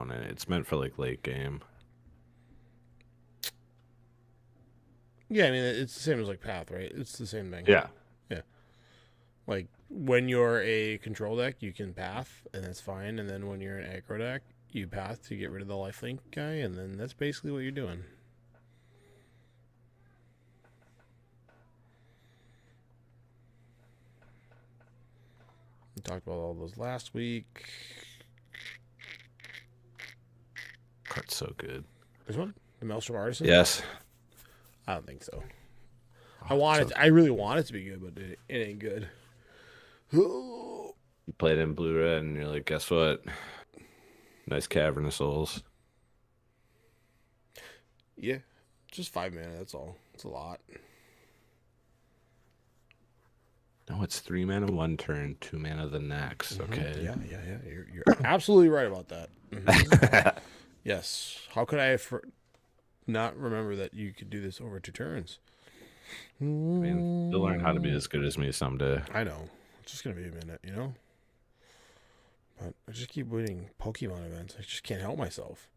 on it. It's meant for like late game. Yeah, I mean it's the same as like Path, right? It's the same thing. Yeah. Yeah. Like when you're a control deck, you can Path, and that's fine. And then when you're an aggro deck, you Path to get rid of the lifelink guy, and then that's basically what you're doing. We talked about all those last week. Card's so good. This one, the Maelstrom Artisan. Yes. I don't think so. Oh, I really want it to be good, but it ain't good. You played in blue red, and you're like, guess what? Nice Cavern of Souls. Yeah, just 5 mana. That's all. It's a lot. No, it's 3 mana 1 turn, 2 mana the next. Mm-hmm. Okay. Yeah. You're absolutely right about that. Mm-hmm. Yes. How could I not remember that you could do this over 2 turns? I mean, you'll learn how to be as good as me someday. I know. It's just gonna be a minute, you know. But I just keep winning Pokemon events. I just can't help myself.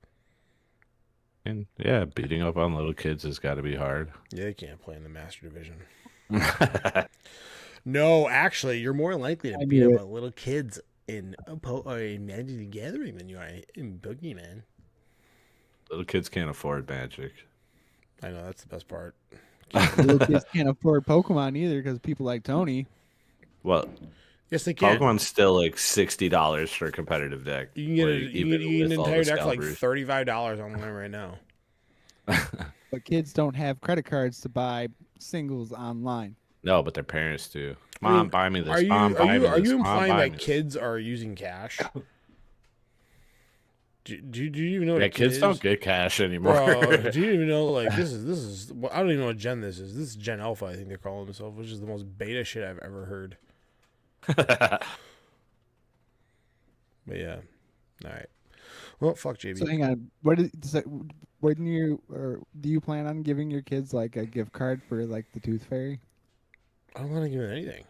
And yeah, beating up on little kids has got to be hard. Yeah, you can't play in the Master Division. No, actually, you're more likely to beat up on little kids in Magic the Gathering than you are in Pokemon. Little kids can't afford Magic. I know, that's the best part. Little kids can't afford Pokemon either because people like Tony. Well, yes, they can. Pokemon's still like $60 for a competitive deck. You can get an entire deck for like $35 online right now. But kids don't have credit cards to buy singles online. No, but their parents do. Mom, buy me this. Are you implying that this. kids are using cash? Do you even know? Yeah, kids don't get cash anymore. Bro, do you even know? Like this is. I don't even know what gen this is. This is Gen Alpha, I think they're calling themselves, which is the most beta shit I've ever heard. But yeah, all right. Well, fuck JB. So hang on, do you plan on giving your kids like a gift card for like the Tooth Fairy? I don't want to give them anything.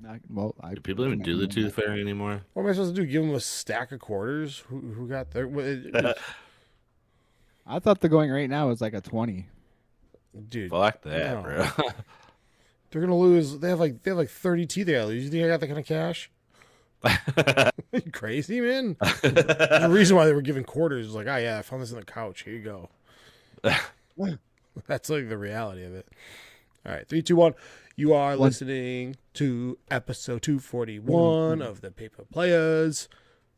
Do people even do the Tooth Fairy anymore? What am I supposed to do? Give them a stack of quarters? Who got their? I thought the going right now is like a 20. Dude, fuck that, bro. They're gonna lose. They have like 30 teeth they gotta lose. You think I got that kind of cash? Are you crazy, man? The reason why they were giving quarters was like, oh yeah, I found this on the couch. Here you go. That's like the reality of it. All right, 3, 2, 1. You are listening to episode 241 of the Paper Players.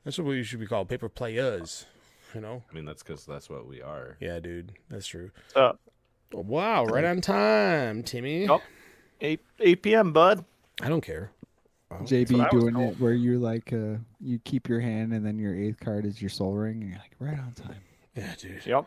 That's what we should be called, Paper Players. You know? I mean, that's because that's what we are. Yeah, dude. That's true. What's up? Wow, right on time, Timmy. Oh, 8 p.m., bud. I don't care. JB doing it where you like you keep your hand and then your 8th card is your soul ring and you're like right on time. Yeah, dude. Yep.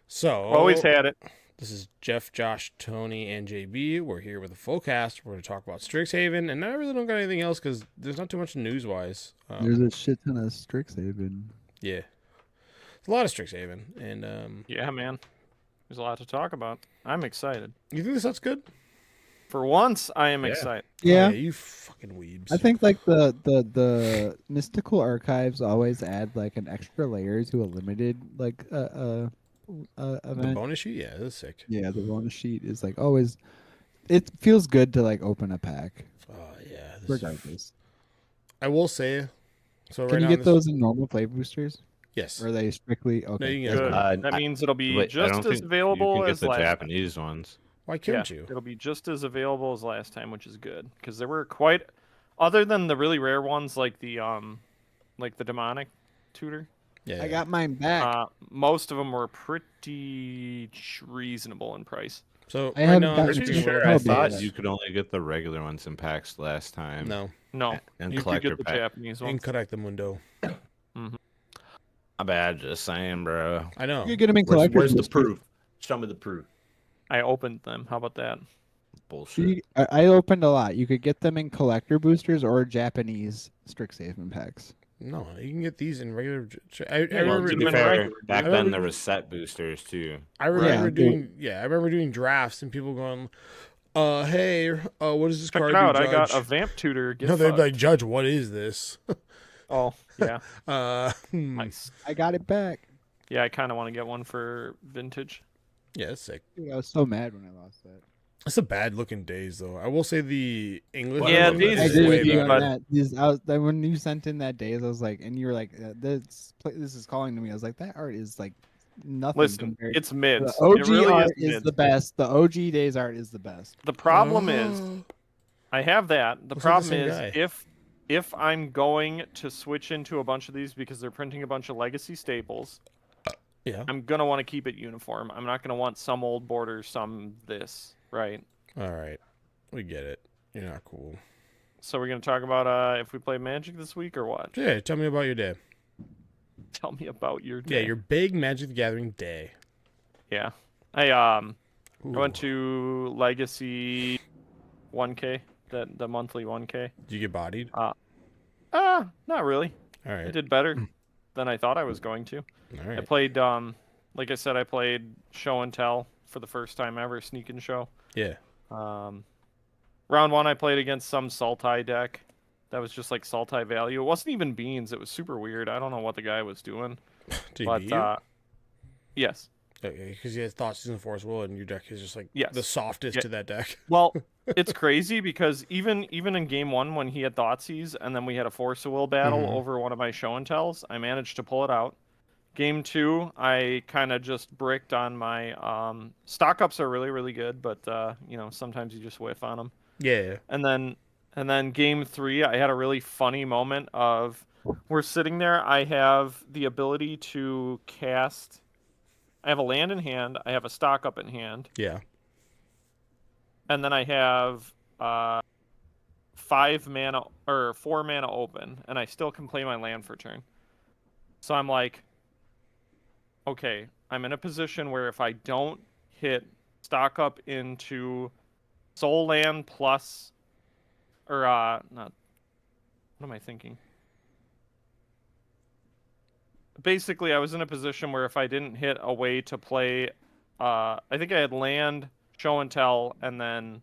So always had it. This is Jeff, Josh, Tony, and JB. We're here with a full cast. We're going to talk about Strixhaven, and I really don't got anything else because there's not too much news-wise. There's a shit ton of Strixhaven. Yeah. There's a lot of Strixhaven. And yeah, man. There's a lot to talk about. I'm excited. You think this set's good? For once, I am excited. Yeah. You fucking weebs. I think like the mystical archives always add like an extra layer to a limited like event. The bonus sheet? Yeah, that's sick. Yeah, the bonus sheet is like always. It feels good to like open a pack. Oh yeah. Regardless. I will say. So Can you get those in normal play boosters? Yes. Or are they strictly okay? No, you can Good. That means it'll be just as available as the last Japanese ones. Why couldn't you? It'll be just as available as last time, which is good because there were quite, other than the really rare ones like the demonic tutor. Yeah. I got mine back. Most of them were pretty reasonable in price. So I haven't now, gotten Pretty to sure it. I thought you could only get the regular ones in packs last time. No. And You could collector get the pack. Japanese ones. Incorrect the mundo. My bad, just saying, bro. I know. You get them in collector. Where's the proof? Show me the proof. I opened them. How about that? Bullshit. I opened a lot. You could get them in collector boosters Japanese Strixhaven packs. No, you can get these in regular. I Well, remember. to be fair, back then there was set boosters too. I remember doing drafts and people going, "Hey, what is this Check card?" it out. do, I got Judge?" a Vamp Tutor gift. No, they'd be like, "Judge, what is this?" Oh, yeah. Nice. I got it back. Yeah, I kind of want to get one for vintage. Yeah, that's sick. Dude, I was so mad when I lost that. It's a bad looking days though. I will say the English. Yeah, one Days I is is way did sweet, on better. but- when you sent in that days, I was like, and you were like, this is calling to me. I was like, that art is like nothing Listen, compared. it's The mids. OG It really art is is mids. the best. The OG days art is the best. The problem is, Oh. I have that. The Looks like the problem same is, guy. if I'm going to switch into a bunch of these because they're printing a bunch of legacy staples, Yeah. I'm gonna want to keep it uniform. I'm not gonna want some old border, some this, right? All right. We get it. You're not cool. So we're gonna talk about if we play Magic this week or what? Yeah. Tell me about your day. Tell me about your Yeah, day. your big Magic the Gathering day. Yeah. I Ooh. went to Legacy 1K, the monthly 1K. Did you get bodied? Not really. All I right. did better than I thought I was going to. All I right. played like I said, I played show and tell for the first time ever, sneak and show. Yeah. Round one I played against some Sultai deck. That was just like Sultai value. It wasn't even beans, it was super weird. I don't know what the guy was doing. Did he But beat you? yes. Okay, because he has Thoughtseizes and Force Will, and your deck is just like Yes. the softest Yeah. to that deck. Well, it's crazy because even in game one when he had Thoughtseize and then we had a Force of Will battle Mhm. over one of my show and tells, I managed to pull it out. Game two, I kind of just bricked on my stock ups are really, really good, but sometimes you just whiff on them. Yeah. And then game three, I had a really funny moment of we're sitting there. I have the ability to cast. I have a land in hand. I have a stock up in hand, Yeah. and then I have 5 mana or 4 mana open, and I still can play my land for turn. So I'm like, okay, I'm in a position where if I don't hit stock up into soul land plus, or not, what am I thinking? Basically, I was in a position where if I didn't hit a way to play, I think I had land, show and tell, and then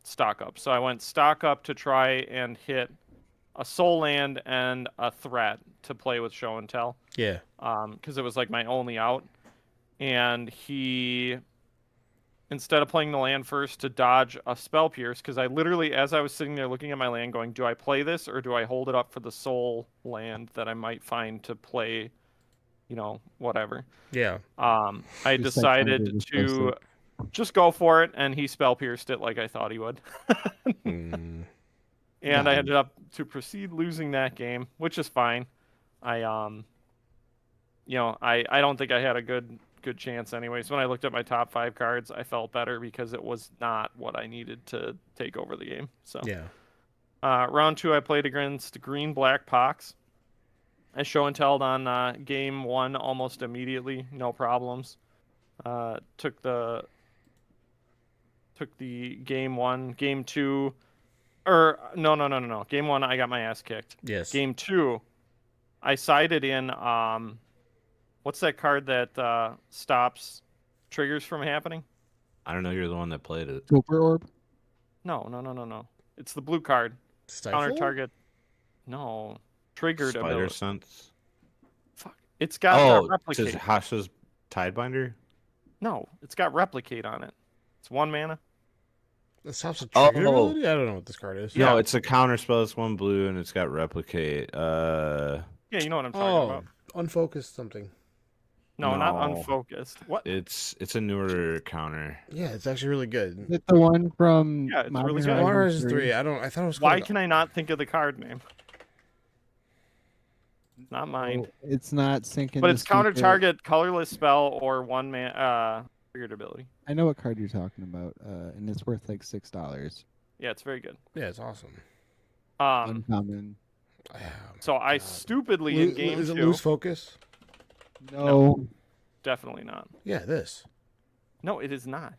stock up. So I went stock up to try and hit a soul land and a threat to play with show and tell. Yeah. Because it was like my only out. And he, instead of playing the land first to dodge a spell pierce, because I literally, as I was sitting there looking at my land going, do I play this or do I hold it up for the soul land that I might find to play, whatever. Yeah. I Just like decided Thunder was to so just go for it, and he spell pierced it like I thought he would. Mm. And I Nice. ended up to proceed losing that game, which is fine. I don't think I had a good chance anyways. When I looked at my top 5 cards, I felt better because it was not what I needed to take over the game. So Yeah. round 2 I played against Green Black Pox. I show and telled on game 1 almost immediately, no problems. Took the game 1, game 2, or no. Game 1 I got my ass kicked. Yes. Game 2, I sided in what's that card that stops triggers from happening? I don't know. You're the one that played it. Super Orb. No. It's the blue card. Stifle? Counter target. No. Triggered Spider ability. Sense. Fuck. It's got Oh, replicate. just Hasha's Tidebinder. No, it's got replicate on it. It's 1 mana. That stops a Oh. trigger ability? I don't know what this card is. Yeah. No, it's a counter spell. It's 1 blue and it's got replicate. Yeah, you know what I'm talking Oh, about. unfocused something. No, not No. unfocused. What? It's a newer counter. Yeah, it's actually really Is good. it the one from Yeah, it's Modern really good. Modern Horizons Horizons 3. I thought it was Why called. can I not think of the card name? Not mine. Oh, it's not syncing. But the it's counter super- target, colorless spell, or 1 man triggered ability. I know what card you're talking about, and it's worth like $6. Yeah, it's very good. Yeah, it's awesome. Uncommon. So I stupidly in game Is it 2, lose focus? No, definitely not. Yeah, this. No, it is not.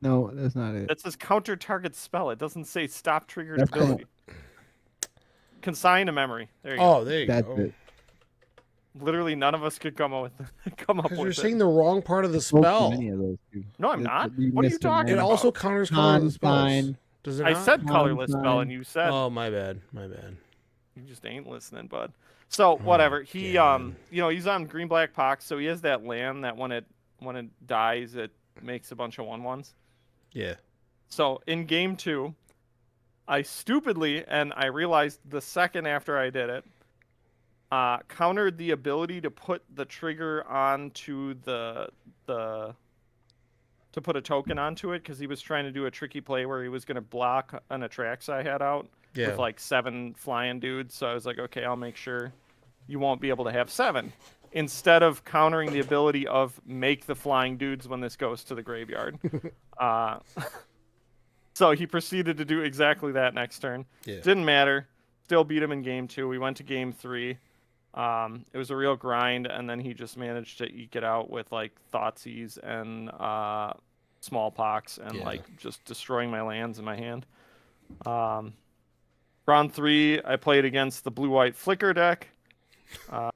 no, that's not it. That says counter target spell. It doesn't say stop triggered That's ability. Consign to memory. There you go. Oh, there you That's go. it. Literally, none of us could come up with Because you're it. saying the wrong part of the Spoke to spell. many of those two. No, I'm It- not. you What are you missed a talking It about? also counters colorless spells. Consign. Does it I not? said colorless spell, Consign. and you said Oh, my bad. My bad. You just ain't listening, bud. So whatever. He God. he's on green black pox, so he has that land that when it dies, it makes a bunch of 1/1s. Yeah. So in game 2, I stupidly, and I realized the second after I did it, countered the ability to put the trigger onto to put a token onto it, because he was trying to do a tricky play where he was going to block an Atraxa I had out with like 7 flying dudes. So I was like, okay, I'll make sure you won't be able to have 7. Instead of countering the ability of make the flying dudes when this goes to the graveyard. So he proceeded to do exactly that next turn. Yeah. Didn't matter. Still beat him in game 2. We went to game 3. It was a real grind, and then he just managed to eke it out with like Thoughtseize and Smallpox and like just destroying my lands in my hand. Round 3, I played against the blue-white Flicker deck. I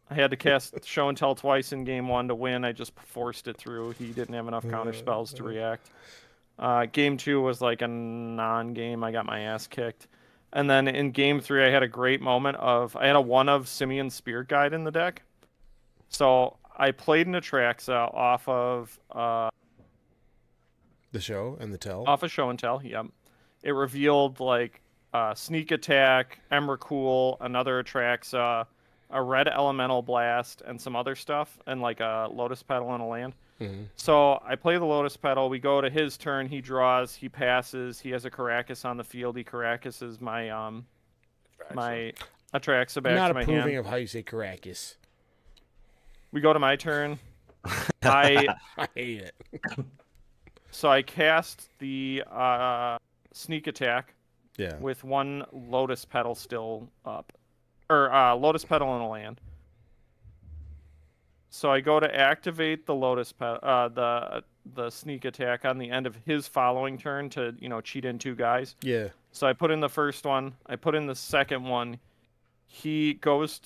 had to cast Show and Tell twice in game 1 to win. I just forced it through. He didn't have enough counter spells to react. Game 2 was like a non-game. I got my ass kicked. And then in game 3, I had a great moment I had a 1 of Simeon Spirit Guide in the deck. So I played an Atraxa off of the Show and the Tell. Off of Show and Tell, yep. It revealed like Sneak Attack, Emrakul, another Atraxa, a red Elemental Blast, and some other stuff, and like a Lotus Petal and a land. Mm-hmm. So I play the Lotus Petal. We go to his turn. He draws. He passes. He has a Karakas on the field. He Karakas my my Atraxa back Not to my hand. approving of how you say Karakas. We go to my turn. I hate it. So I cast the Sneak Attack. Yeah. With 1 Lotus Petal still up, or Lotus Petal and a land. So I go to activate the Lotus the Sneak Attack on the end of his following turn to cheat in 2 guys. Yeah. So I put in the first one. I put in the second one. He goes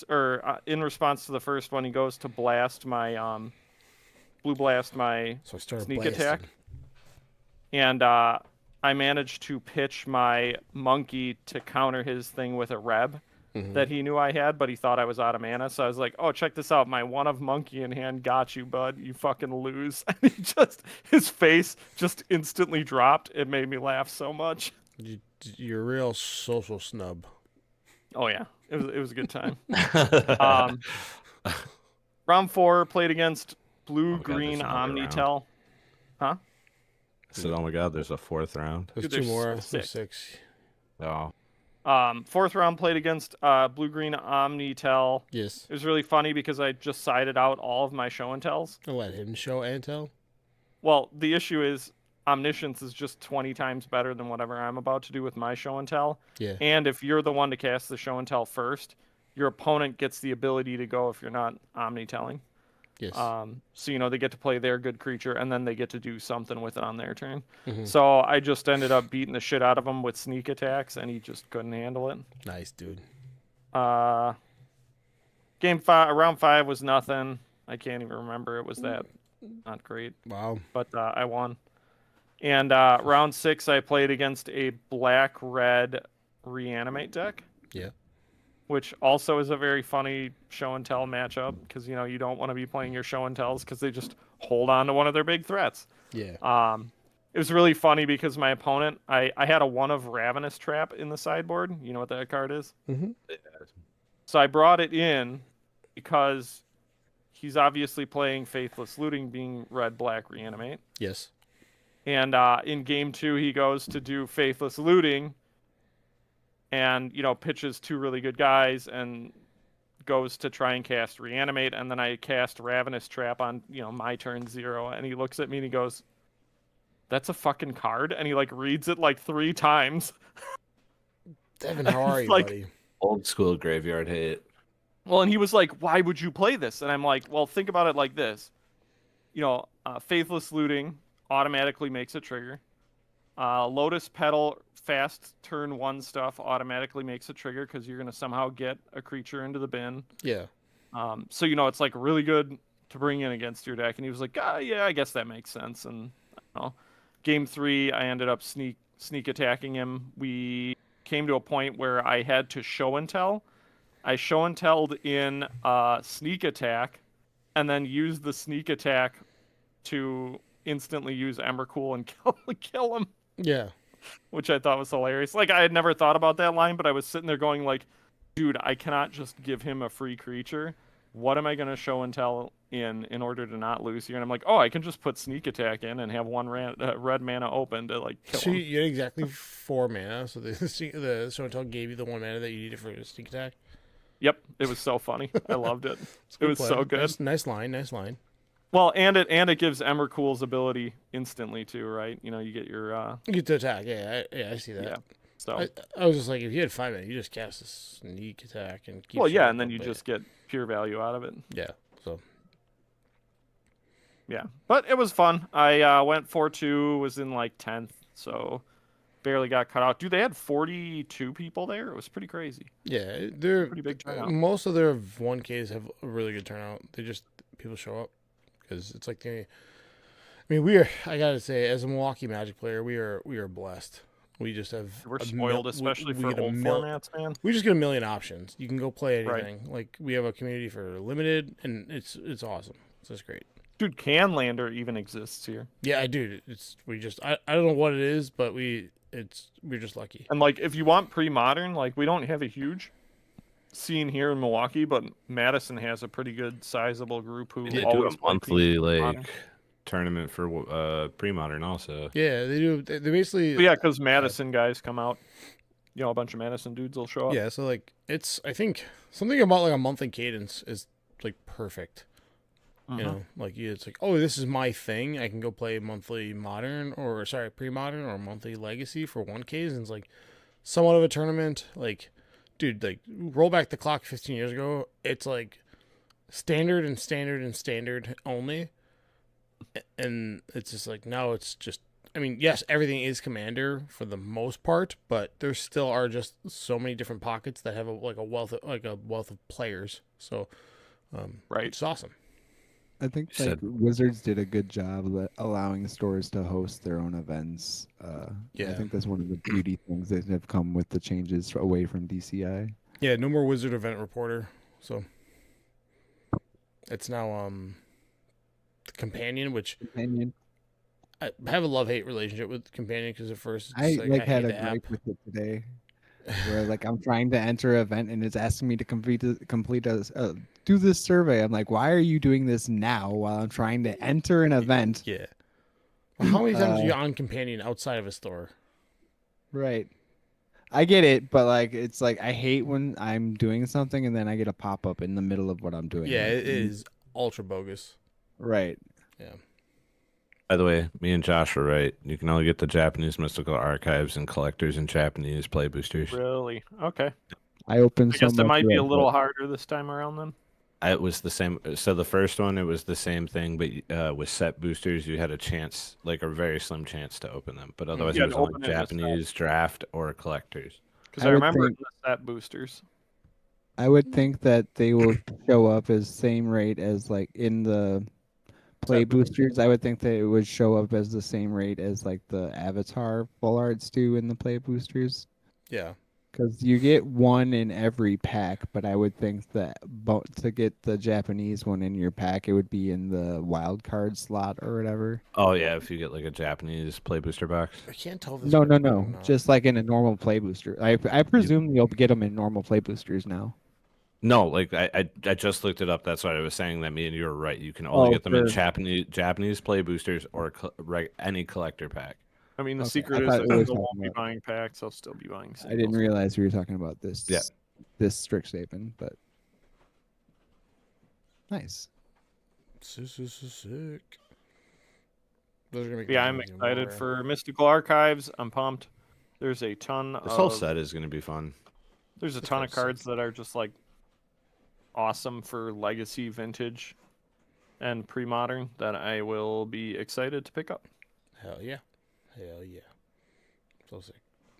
in response to the first one, he goes to blast my blue blast my Sneak Attack, and I managed to pitch my monkey to counter his thing with a Reb. Mm-hmm. That he knew I had, but he thought I was out of mana. So I was like, oh, check this out. My 1 of monkey in hand got you, bud. You fucking lose. And his face just instantly dropped. It made me laugh so much. You're a real social snub. Oh, yeah. It was a good time. Round 4, played against blue-green Omnitel. Huh? I said, oh my god, there's a 4th round. There's 2 more. There's 6. Oh. 4th round played against blue-green Omnitel. Yes. It was really funny because I just sided out all of my show and tells. Oh, let him show and tell? Well, the issue is Omniscience is just 20 times better than whatever I'm about to do with my show and tell. Yeah. And if you're the one to cast the show and tell first, your opponent gets the ability to go if you're not Omni-telling. Yes. So, they get to play their good creature, and then they get to do something with it on their turn. Mm-hmm. So I just ended up beating the shit out of him with sneak attacks, and he just couldn't handle it. Nice, dude. Round 5 was nothing. I can't even remember. It was that not great. Wow. But I won. And round 6, I played against a black-red reanimate deck. Yeah. Which also is a very funny show and tell matchup because you don't want to be playing your show and tells because they just hold on to one of their big threats. Yeah. It was really funny because my opponent, I had a 1 of Ravenous Trap in the sideboard. You know what that card is? Mm-hmm. So I brought it in because he's obviously playing Faithless Looting, being red-black reanimate. Yes. And in game 2, he goes to do Faithless Looting. And, pitches 2 really good guys and goes to try and cast Reanimate. And then I cast Ravenous Trap on, my turn 0. And he looks at me and he goes, that's a fucking card. And he, reads it 3 times. Devin, how are you, buddy? Old school graveyard hate. Well, and he was like, why would you play this? And I'm like, well, think about it like this. Faithless Looting automatically makes a trigger. Lotus Petal fast turn 1 stuff automatically makes a trigger because you're going to somehow get a creature into the bin. Yeah. So, it's really good to bring in against your deck. And he was like, yeah, I guess that makes sense. And I don't know. Game 3, I ended up sneak attacking him. We came to a point where I had to show and tell. I show and telled in sneak attack, and then used the sneak attack to instantly use Emrakul and kill him. Yeah. Which I thought was hilarious. Like, I had never thought about that line, but I was sitting there going like, dude, I cannot just give him a free creature. What am I going to show and tell in order to not lose here? And I'm like, oh, I can just put sneak attack in and have one red mana open to like kill So him. you had exactly 4 mana. So the show and tell gave you the 1 mana that you needed for sneak attack. Yep, it was so funny. I loved it. It was so good. Nice line. Well, and it gives Emrakul's ability instantly too, right? You know, you get your You get to attack. Yeah, I see that. yeah. So I was just like, if you had 5 mana, you just cast a sneak attack and keep. well, yeah, and then you just get pure value out of it. Yeah. So yeah, but it was fun. I went 4-2, was in like 10th, so barely got cut out. Dude, they had 42 people there. It was pretty crazy. yeah, they're Pretty big turnout. most of their 1Ks have a really good turnout. People show up because it's like I mean, I gotta say, as a Milwaukee Magic player, we are blessed. We just have We're spoiled, especially for old formats, man. We just get a million options. You can go play Right. anything. Like we have a community for limited, and it's awesome. It's just great. Dude, Canlander even exists here. Yeah, I do. I don't know what it is, but we're just lucky. And like, if you want pre-modern, like we don't have a huge scene here in Milwaukee, but Madison has a pretty good sizable group who They do always a play monthly pre-modern. tournament for pre-modern also. Yeah, they do. They basically. But yeah, because Madison guys come out. You know, a bunch of Madison dudes will show up. Yeah, so like I think something about like a monthly cadence is like perfect. You know, like it's like, oh, this is my thing. I can go play monthly modern pre-modern or monthly legacy for 1Ks, and it's like somewhat of a tournament. Like, dude, like roll back the clock 15 years ago, it's like standard only, and it's just like now it's just. I mean, yes, everything is Commander for the most part, but there still are just so many different pockets that have a wealth of players. So, Right. it's awesome. I think You like said- Wizards did a good job at allowing stores to host their own events. Yeah. I think that's one of the beauty things that have come with the changes away from DCI. Yeah, no more Wizard Event Reporter. So it's now the Companion, which Companion. I have a love-hate relationship with Companion because at first it's I just like I had hate a the app. gripe with it today, where like I'm trying to enter an event and it's asking me to do this survey. I'm like, why are you doing this now while I'm trying to enter an event? Yeah. Well, how many times are you on Companion outside of a store? Right. I get it, but like it's like I hate when I'm doing something and then I get a pop up in the middle of what I'm doing. Yeah, Like, it is ultra bogus. Right. Yeah. By the way, me and Josh were right. You can only get the Japanese mystical archives and collectors and Japanese play boosters. Really? Okay. I opened I so guess it much might be a Red little Bull. harder this time around then. It was the same. So the first one, it was the same thing, but with set boosters, you had a chance, like a very slim chance to open them. But otherwise, You it had was to only open it with Japanese draft or collectors. Because I I would remember think- in the set boosters. I would think that they will show up as same rate as like in the play Set boosters. I would think that it would show up as the same rate as like the Avatar full arts do in the play boosters. Yeah. Because you get one in every pack, but I would think that to get the Japanese one in your pack, it would be in the wild card slot or whatever. Oh yeah, if you get like a Japanese play booster box. I can't tell this. No, one- no. Just like in a normal play booster. I presume you'll get them in normal play boosters now. No, like I just looked it up. That's why I was saying that me and you were right. You can only get them in Japanese play boosters or any collector pack. I mean, the Okay, secret I is thought that we were people won't talking be about- buying packs. I'll still be buying I didn't singles. realize we were talking about this. Yeah. This strict statement, but nice. Sick. Those are gonna make Yeah, me I'm even excited more- for Mystical Archives. I'm pumped. There's a ton This whole of set is going to be fun. there's a This ton whole of cards that are just like awesome for Legacy, Vintage, and Pre-Modern that I will be excited to pick up. Hell yeah. So sick.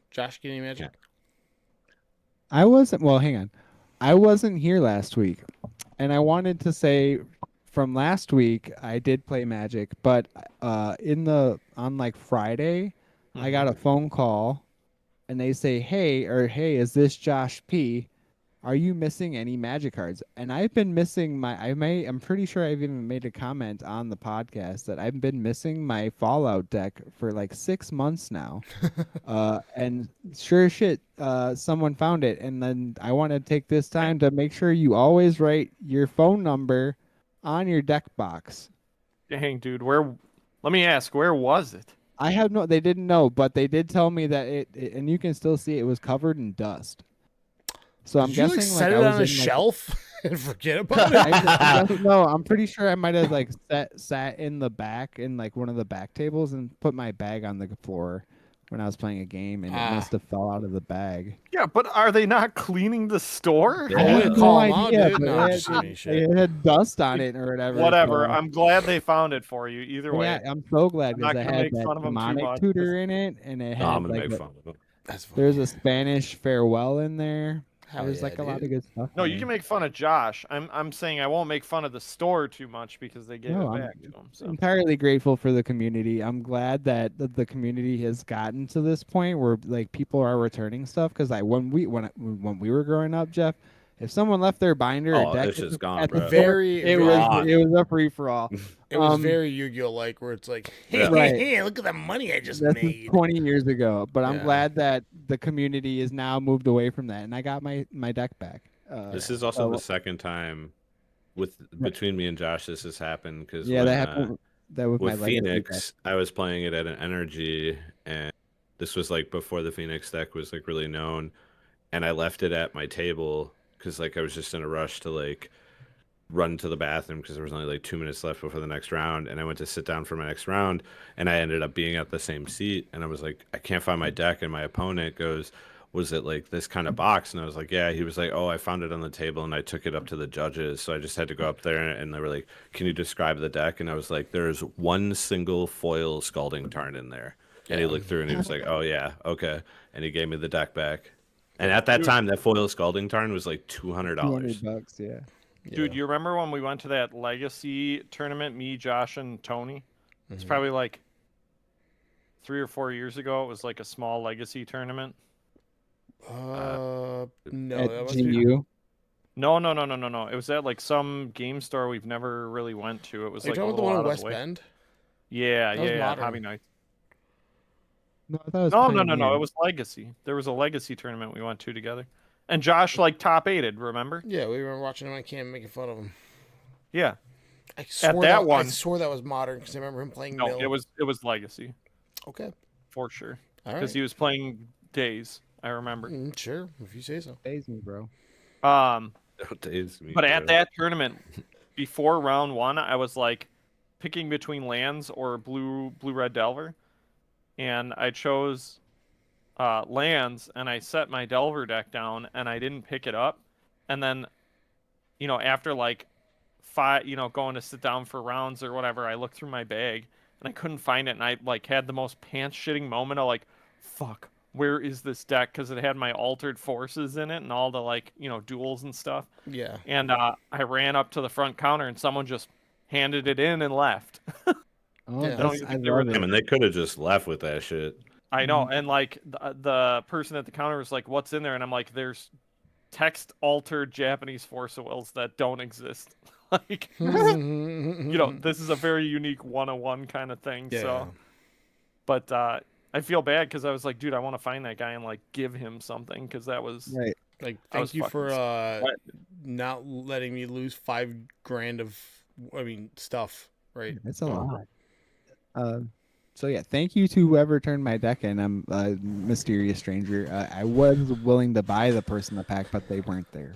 Josh, get any magic? I wasn't. Well, hang on. I wasn't here last week, and I wanted to say from last week I did play Magic, but on like Friday, I got a phone call, and they say, hey, is this Josh P? Are you missing any magic cards? And I've been missing I'm pretty sure I've even made a comment on the podcast that I've been missing my Fallout deck for like 6 months now. And sure as shit, someone found it. And then I want to take this time to make sure you always write your phone number on your deck box. Dang, dude, let me ask, where was it? They didn't know, but they did tell me that it and you can still see it was covered in dust. So I'm guessing you set it on a shelf and forget about it. No, I'm pretty sure I might have like sat in the back in like one of the back tables and put my bag on the floor when I was playing a game, and it must have fell out of the bag. Yeah, but are they not cleaning the store? Yeah. I wouldn't call them out, dude. No, it had dust on it or whatever. Whatever. I'm glad they found it for you. Either way. Yeah, I'm so glad because I had that demonic tutor in it, and it had I'm gonna make fun of it. There's a Spanish farewell in there. There's like a lot of good stuff. No, you can make fun of Josh. I'm saying I won't make fun of the store too much because they gave it back to him. So. Entirely grateful for the community. I'm glad that the community has gotten to this point where like people are returning stuff. Because when we were growing up, Jeff, if someone left their binder or deck, it's just gone, bro. It was a free for all. It was very Yu-Gi-Oh like, where it's like, hey, hey, look at the money I just made 20 years ago. But I'm glad that the community is now moved away from that, and I got my deck back. This is also the second time between me and Josh this has happened because that happened. That with my Phoenix, I was playing it at an Energy, and this was like before the Phoenix deck was like really known, and I left it at my table because like I was just in a rush to like run to the bathroom because there was only like 2 minutes left before the next round, and I went to sit down for my next round, and I ended up being at the same seat, and I was like, I can't find my deck, and my opponent goes, was it like this kind of box? And I was like, yeah. He was like, oh, I found it on the table and I took it up to the judges, so I just had to go up there, and they were like, can you describe the deck? And I was like, there's one single foil Scalding Tarn in there. And he looked through and he was like, oh yeah, okay, and he gave me the deck back. And at that time, that foil Scalding Tarn was like $200. $200, yeah. Dude, you remember when we went to that Legacy tournament, me, Josh, and Tony? It's probably like 3 or 4 years ago. It was like a small Legacy tournament. No, that was GU. No. It was at like some game store we've never really went to. It was like the one in West Bend. Yeah, Hobby Nights. No, I thought it was no. It was Legacy. There was a Legacy tournament we went to together. And Josh like top 8'd, remember? Yeah, we were watching him on cam making fun of him. Yeah. I swore that was modern because I remember him playing. No, it was Legacy. Okay. For sure. Because he was playing Days, I remember. Sure, if you say so. Daze me, bro. Daze me, but at that tournament, before round 1, I was like picking between lands or blue red Delver, and I chose lands, and I set my Delver deck down, and I didn't pick it up, and then, after like 5, going to sit down for rounds or whatever, I looked through my bag and I couldn't find it, and I like had the most pants shitting moment of like, fuck, where is this deck? Because it had my Altered Forces in it and all the like duels and stuff. Yeah. And I ran up to the front counter, and someone just handed it in and left. I love it. I mean, they could have just left with that shit. I know, and like the person at the counter was like, "What's in there?" And I'm like, "There's text altered Japanese Force of Wills that don't exist." Like, this is a very unique 101 kind of thing. Yeah. So, but I feel bad because I was like, dude, I want to find that guy and like give him something because that was right. Like, thank you for not letting me lose $5,000 of stuff. Right, that's a lot. So yeah, thank you to whoever turned my deck in. I'm a mysterious stranger. I was willing to buy the person the pack, but they weren't there.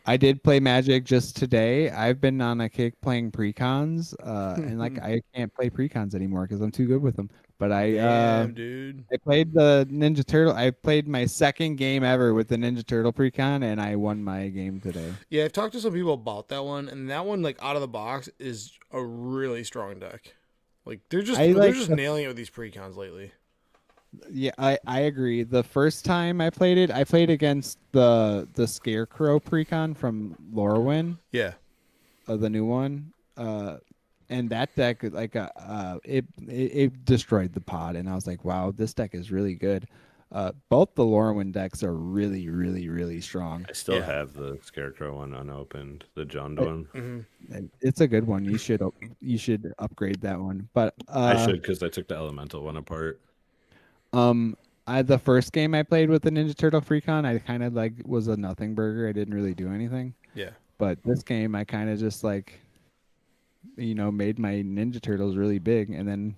I did play Magic just today. I've been on a kick playing precons, and like I can't play precons anymore because I'm too good with them. But I played the Ninja Turtle. I played my second game ever with the Ninja Turtle precon, and I won my game today. Yeah, I've talked to some people about that one, and that one, like out of the box, is a really strong deck. Like they're just nailing it with these precons lately. Yeah, I agree. The first time I played it, I played against the Scarecrow precon from Lorwyn. Yeah. The new one. And that deck, like, it destroyed the pod, and I was like, wow, this deck is really good. Both the Lorwyn decks are really, really, really strong. I still Yeah. have the Scarecrow one unopened, the Jund I- one. And it's a good one. You should upgrade that one. But I should, because I took the Elemental one apart. the first game I played with the Ninja Turtle Freecon, I kind of like was a nothing burger. I didn't really do anything. Yeah. But this game, I kind of just like, made my Ninja Turtles really big, and then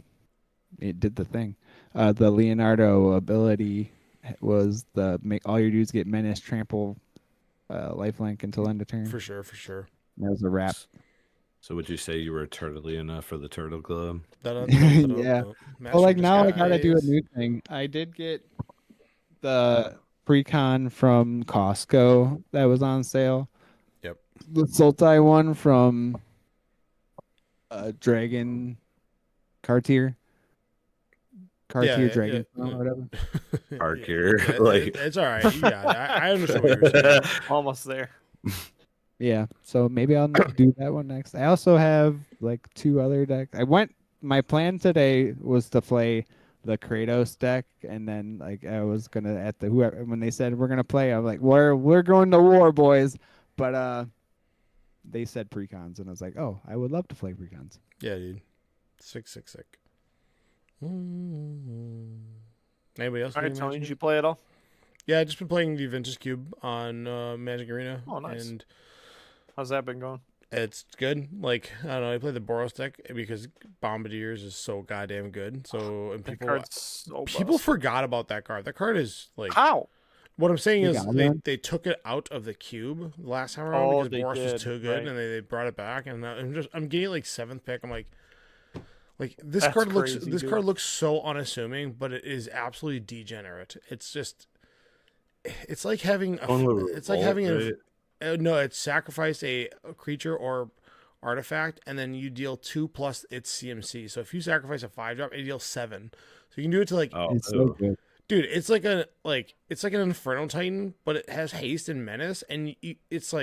it did the thing. The Leonardo ability was the make all your dudes get menace, trample, lifelink until end of turn. For sure. That was a wrap. So would you say you were turtley enough for the Turtle Club? Yeah. Master Well, like now I Disguise. gotta do a new thing. I did get the Precon from Costco that was on sale. Yep. The Sultai one from Dragon Cartier. Cartier Dragon or whatever. Parker, Yeah, like it's all right. You got it. I understand what you're saying. Almost there. Yeah, so maybe I'll do that one next. I also have like 2 other decks. My plan today was to play the Kratos deck, and then like I was gonna when they said we're gonna play, I'm like, we're going to war, boys. But they said precons, and I was like, oh, I would love to play precons. Yeah, dude. Sick. Anybody else? All right, doing Tony, Magic? did you play it all? Yeah, I've just been playing the Vintage Cube on Magic Arena. Oh, nice. And How's that been going? it's good. Like, I don't know, I play the Boros deck because Bombardiers is so goddamn good. So, and That people card's so people busted. forgot about that card. That card is like How? what I'm saying You is got it. they took it out of the cube last time around Oh, because they Boros did, was too good, right. and they brought it back. And I'm getting like 7th pick. I'm like this That's card looks crazy, this dude. card looks so unassuming, but it is absolutely degenerate. It's just it's like having no, it's sacrifice a creature or artifact, and then you deal 2 plus its CMC. So if you sacrifice a 5-drop, it deals 7. So you can do it to like, oh, It's so good. dude, it's like an Inferno Titan, but it has haste and menace, and it's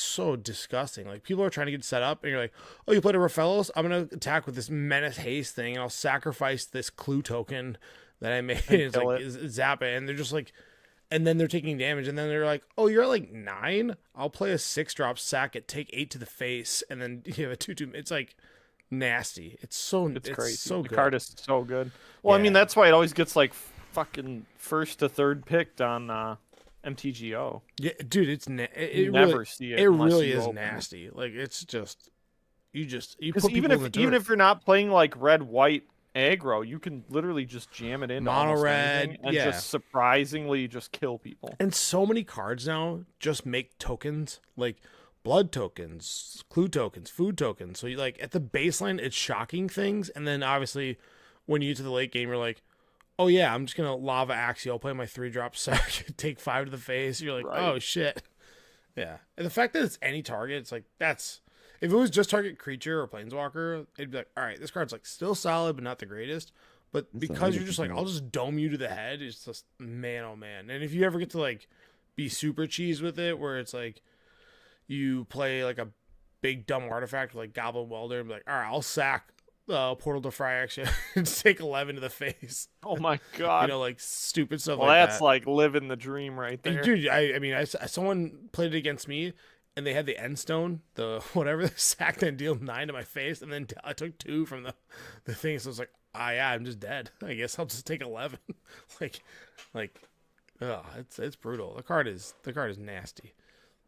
so disgusting. Like people are trying to get set up, and you're like, oh, you played a Raphaelos? I'm gonna attack with this menace haste thing, and I'll sacrifice this clue token that I made. And It's kill like zap it, and they're just like. And then they're taking damage, and then they're like, "Oh, you're at like 9. I'll play a 6-drop, sack it, take 8 to the face, and then you have a 2/2." It's like nasty. It's Crazy. so the good. card is so good. Well, I mean, Yeah. that's why it always gets like fucking 1st to 3rd picked on MTGO. Yeah, dude, it's You it never really, see it. it unless really you is open it. nasty. Like it's just you Because put even people if in the dirt. you're not playing like red white aggro, you can literally just jam it into Mono almost red, anything and yeah. just surprisingly just kill people. And so many cards now just make tokens like blood tokens, clue tokens, food tokens. So you like at the baseline, it's shocking things, and then obviously when you get to the late game, you're like, oh yeah, I'm just gonna lava axial, play my 3-drop sack, take 5 to the face. You're like, Right. oh shit, yeah. And the fact that it's any target, it's like that's if it was just target creature or planeswalker, it'd be like, all right, this card's like still solid but not the greatest. But because you're just like, I'll just dome you to the head, it's just man, oh man. And if you ever get to like be super cheese with it, where it's like you play like a big dumb artifact like Goblin Welder and be like, all right, I'll sack Portal to Phyrexia and take 11 to the face. Oh my god. You know, like stupid stuff well, like that's that. like living the dream right And there. dude, I mean, someone played it against me, and they had the end stone, the whatever, the sack and deal 9 to my face, and then I took 2 from the thing. So I was like, yeah, I'm just dead. I guess I'll just take 11. like, it's brutal. The card is nasty.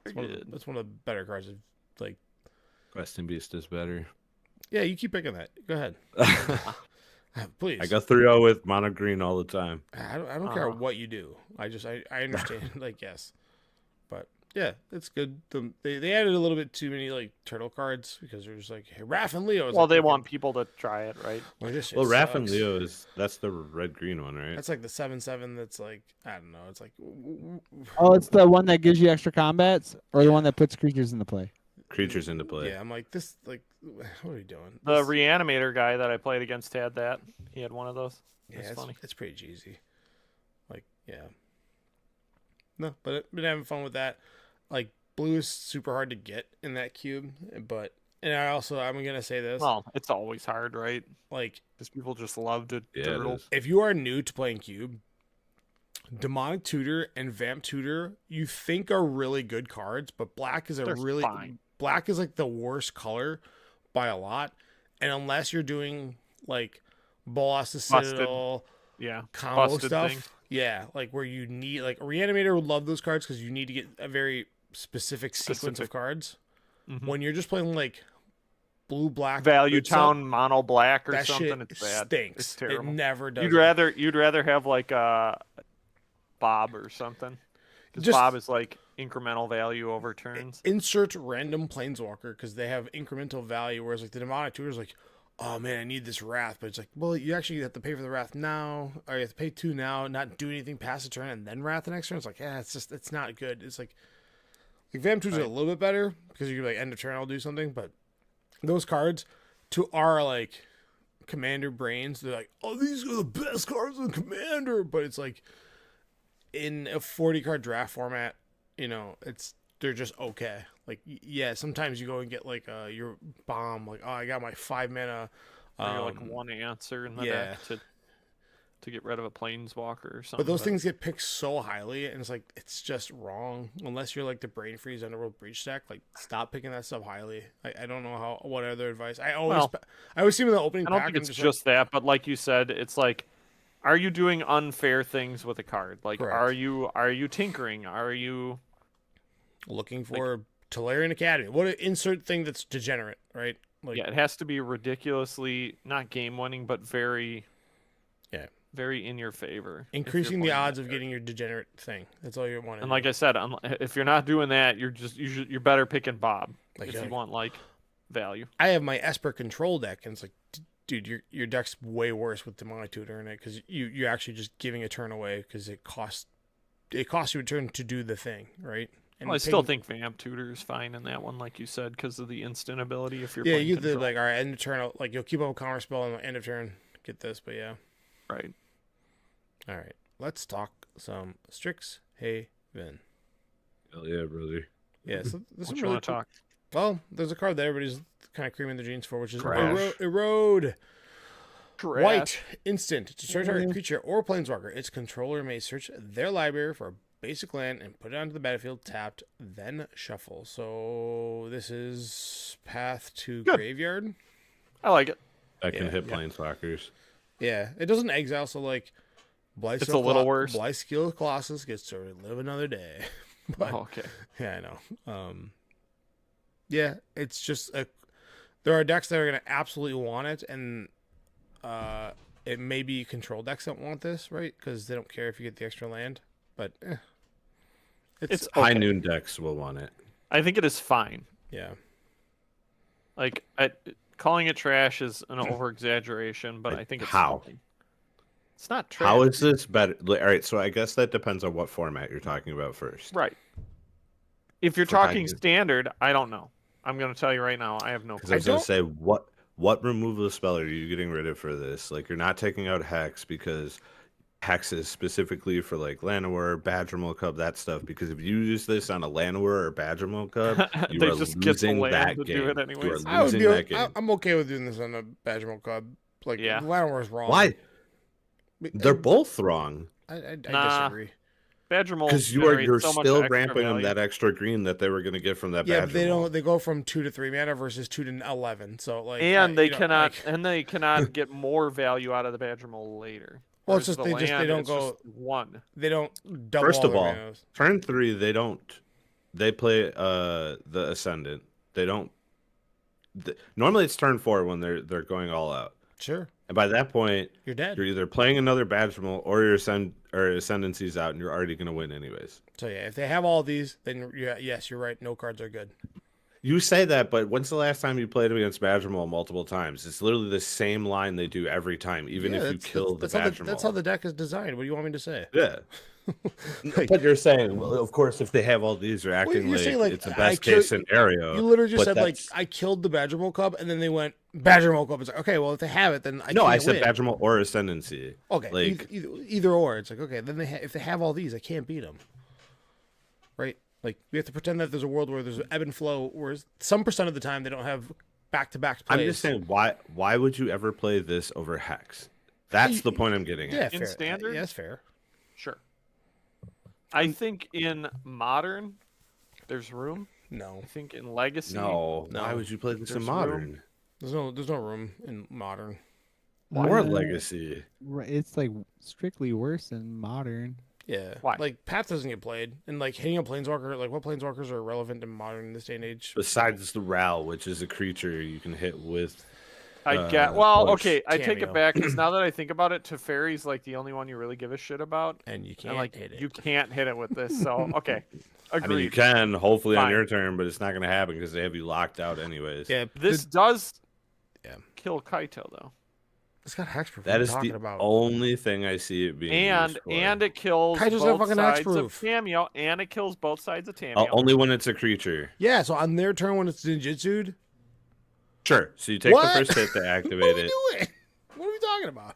It's one of the better cards. Like, Quest and Beast is better. yeah, you keep picking that. Go ahead, please. I go 3-0 with mono green all the time. I don't care what you do. I understand. Like, yes, but yeah, it's good. They added a little bit too many like turtle cards because they're just like, hey, Raph and Leo. Well, they want people to try it, right? Well, Raph and Leo that's the red green one, right? That's like the 7/7. That's like I don't know. It's like Oh, it's the one that gives you extra combats, or the one that puts creatures into play. Creatures into play. yeah. I'm like this. Like, what are you doing? The This- reanimator guy that I played against had that. He had one of those. yeah, It's funny. it's pretty cheesy. Like, yeah. No, but I've been having fun with that. Like, blue is super hard to get in that cube, but And I'm gonna say this, Well, it's always hard, right? like, Because people just love to Yeah, it turtle. is. if you are new to playing Cube, Demonic Tutor and Vamp Tutor, you think are really good cards, but black is They're fine. black is like the worst color by a lot. And unless you're doing like Bolas the Busted. Citadel Yeah. combo Busted stuff, thing. yeah, like where you need like a Reanimator would love those cards because you need to get a very specific sequence of cards. Mhm. When you're just playing like blue black Value good stuff, Town mono black or that something, shit it's bad. stinks. It's terrible. It never does. You'd rather have like a Bob or something. Because Just- Bob is like incremental value over turns. Insert random planeswalker because they have incremental value, whereas like the demonic tutor is like, oh man, I need this wrath, but it's like, well, you actually have to pay for the wrath now, or you have to pay 2 now, not do anything past the turn, and then wrath the next turn. It's like, yeah, it's not good. It's like Vamp Tutor's a little bit better because you can like end of turn, I'll do something, but those cards to our like commander brains, they're like, oh, these are the best cards in Commander, but it's like in a 40 card draft format, you know, they're just okay. Like, yeah, sometimes you go and get like your bomb, like, oh, I got my 5 mana. Or you're like one answer in the yeah. deck to get rid of a planeswalker or something. But those things get picked so highly, and it's like it's just wrong. Unless you're like the Brain Freeze Underworld Breach deck, like stop picking that stuff highly. I don't know what other advice. I always see with the opening I don't pack. think I'm it's just just that, but like you said, it's like, are you doing unfair things with a card? Like, Correct. are you tinkering? Are you looking for Tolarian Academy. What an insert thing that's degenerate, right? Like, yeah, it has to be ridiculously not game winning, but very, very in your favor. increasing the odds of getting your degenerate thing. That's all you want. And like I said, if you're not doing that, you're better picking Bob Like, if yeah. you want like value. I have my Esper control deck, and it's like, dude, your deck's way worse with Demonic Tutor in it because you're actually just giving a turn away because it costs you a turn to do the thing, right? And Well, I still think Vamp Tutor is fine in that one, like you said, because of the instant ability. If you're playing you get the control. like, all right, end of turn, like you'll keep up a counter spell on the end of turn, get this, but yeah. Right. All right, let's talk some Strixhaven. Hell yeah, brother. Yeah, so this What is you really want to talk? Well, there's a card that everybody's kind of creaming their jeans for, which is Trash. Erode. Trash. White, instant. To search target creature or planeswalker, its controller may search their library for a basic land and put it onto the battlefield tapped, then shuffle. So this is Path to Good. Graveyard. I like it. I can Yeah, hit yeah. planeswalkers. Yeah, it doesn't exile, so like It's a little worse. Blyskill Colossus gets to live another day. But, Oh, okay. yeah, I know. Yeah, it's just there are decks that are going to absolutely want it, and it may be control decks that want this, right? Because they don't care if you get the extra land. But It's High okay. noon decks will want it. I think it is fine. yeah, Like calling it trash is an over exaggeration, but Like, I think it's how? something. It's not trash. How is this better? All right, so I guess that depends on what format you're talking about first. Right. If you're For high talking noon. standard, I don't know. I'm going to tell you right now, I have no Because I was I going to say, what removal of spell are you getting rid of for this? Like, you're not taking out Hex because Hex is specifically for, like, Llanowar, Badgermole Cub, that stuff. Because if you use this on a Llanowar or Badgermole Cub, you They are just get the losing land that to game. do it You anyways. are I would losing be. that game. I'm okay with doing this on a Badgermole Club. Like, Yeah. Llanowar wrong. Why? But They're both wrong. I Nah. disagree. Badger Mole Because you're so much still extra ramping them value. that extra green that they were going to get from that Yeah, Badger but they Mole. don't. They go from 2 to 3 mana versus 2 to 11. So like, And they you know, cannot like- and they cannot get more value out of the Badger Mole later. Well, it's Whereas just the they land, don't it's go- just one. they don't double. First of their all, manas. turn 3, they don't. They play the Ascendant. They don't. Normally, it's turn 4 when they're going all out. Sure, And by that point, you're dead. you're either playing another Badgermole or your Ascendancy's out, and you're already going to win anyways. So yeah, if they have all these, then yes, you're right. No cards are good. You say that, but when's the last time you played against Badgermole multiple times? It's literally the same line they do every time, even Yeah, if you kill the Badgermole. that's how the deck is designed. What do you want me to say? Yeah. But you're saying, well, of course, if they have all these, they're acting you're like, saying, like, it's a I best kill- case scenario. You literally just but said like that's- I killed the Badgermole Cub, and then they went Badgermole Cub. It's like, okay, well if they have it, then I no, can't I said win. Badgermole or Ascendancy. Okay, like- either or. It's like, okay, then if they have all these, I can't beat them. Right? Like we have to pretend that there's a world where there's ebb and flow, where some percent of the time they don't have back-to-back I'm plays. just saying, why would you ever play this over Hex? That's the point I'm getting Yeah, at. In fair. Standard? Yeah, that's fair. Sure. I think in Modern, there's room. No, I think in Legacy, No, No. why would you play this in There's Modern there's no room in Modern. or What? Legacy? It's like strictly worse than Modern. Yeah, Why? like Path doesn't get played, and like hitting a planeswalker, like what planeswalkers are relevant in Modern in this day and age? Besides the Ral, which is a creature you can hit with. I get. Well, push okay, I take Cameo. it back because now that I think about it, Teferi's like the only one you really give a shit about, And you and can't like hit it. you can't hit it with this. So okay, I mean, you agreed. can hopefully on Fine. your turn, but it's not going to happen because they have you locked out anyways. Yeah, This does Yeah. kill Kaito though, it's got hexproof. That What are is you talking the about? only thing I see it being and used for. it kills Kaito's not both fucking sides of hexproof. Tameo, and it kills both sides of Tameo. Only when it's a creature. Yeah, so on their turn when it's ninjutsu'd, Sure. So you take What? the first hit to what activate are we it. doing? What are we talking about?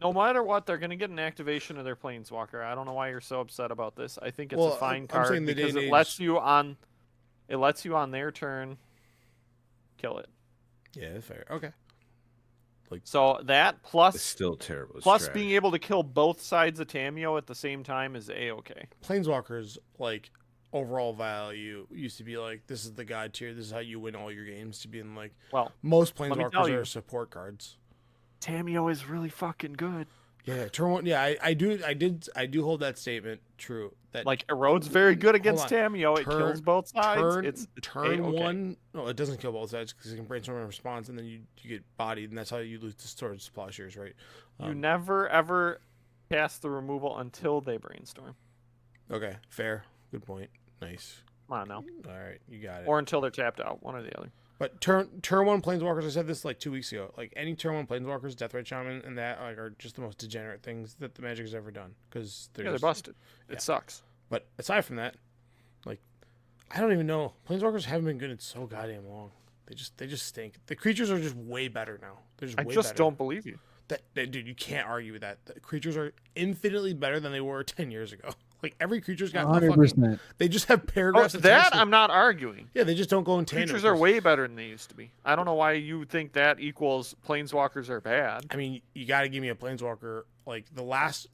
No matter what, they're gonna get an activation of their Planeswalker. I don't know why you're so upset about this. I think it's Well, a fine I'm card saying the day because and it age- lets you on their turn kill it. Yeah, that's fair. Okay. So that It's plus still terrible. It's plus trash. being able to kill both sides of Tameo at the same time is a-okay. Planeswalkers, like, overall value used to be like, this is the god tier, this is how you win all your games, to being like, Well, most me tell Planeswalkers you. are support cards. Tameo is really fucking good. Yeah, turn one. Yeah, I do hold that statement true. That Like Erode's very good against on. Tameo. It Turn- kills both sides. turn It's turn A-okay. one. No, it doesn't kill both sides because you can brainstorm a response, and then you get bodied, and that's how you lose the storage plowshares, right? You never ever cast the removal until they brainstorm. Okay, fair. Good point. Nice. Come on now. All right, you got it. Or until they're tapped out. One or the other. But turn one planeswalkers. I said this like 2 weeks ago. Like any turn one planeswalkers, Deathrite Shaman, and that like are just the most degenerate things that the Magic has ever done because Yeah, they're busted. It yeah. sucks. But aside from that, like I don't even know. Planeswalkers haven't been good in so goddamn long. They just stink. The creatures are just way better now. They're just I way just better. don't believe you. Dude, you can't argue with that. The creatures are infinitely better than they were 10 years ago. Like every creature's got a fucking, 100%. they just have Oh, paragraphs. of that text. I'm not arguing. Yeah, they just don't go in tandem. Creatures are way better than they used to be. I don't know why you think that equals planeswalkers are bad. I mean, you got to give me a planeswalker like the last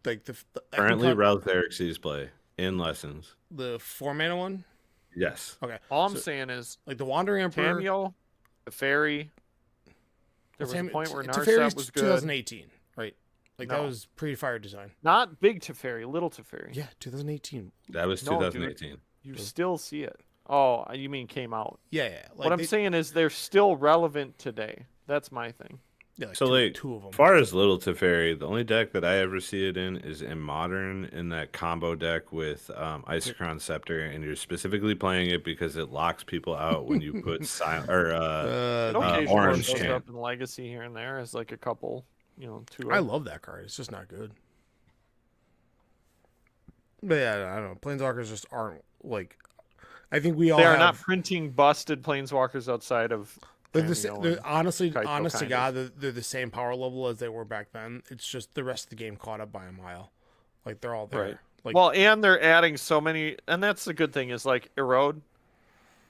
like the Currently, Ralph Xerxes play in lessons. the 4-mana one. Yes. Okay, All I'm So- saying is like the Wandering Emperor. Tameo, the fairy. There was a Tam- point where Teferi's Narset was good. 2018, right? Like that No. was pre-fire design. Not big Teferi, little Teferi. Yeah, 2018. That was No, dude. 2018. You still see it. Oh, you mean came out. Yeah. Like What I'm saying is they're still relevant today. That's my thing. yeah, like So, like, two of them. As far as Little Teferi, the only deck that I ever see it in is in Modern, in that combo deck with Isochron Scepter, and you're specifically playing it because it locks people out when you put silent or It occasionally Orange shows Champ. up in Legacy here and there as like a couple, two. I love that card. It's just not good. But yeah, I don't know. Planeswalkers just aren't like. I think we all They are have, not printing busted planeswalkers outside of. They're the, Cameo they're and honestly, Kaito, honest to kind God, they're the same power level as they were back then. It's just the rest of the game caught up by a mile. Like they're all there. Right. Like Well, and they're adding so many, and that's the good thing is like erode,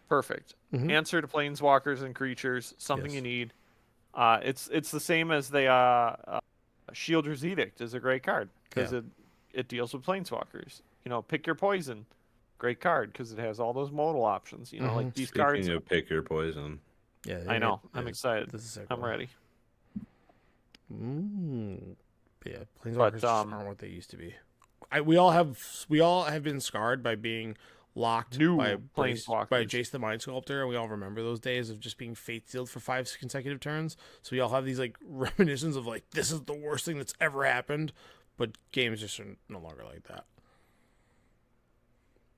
perfect. Mhm. Answer to planeswalkers and creatures, something Yes. you need. It's the same as the Shielder's Edict is a great card because it deals with planeswalkers. Pick your poison, great card because it has all those modal options. Like these Speaking cards. of pick your poison, yeah, I know. yeah, I'm excited. This is sick I'm one. ready. Yeah, planeswalkers just aren't what they used to be. We all have been scarred by being locked New by planeswalkers. Jace the Mind Sculptor, and we all remember those days of just being fate sealed for 5 consecutive turns. So we all have these like reminiscences of like this is the worst thing that's ever happened, but games just are no longer like that.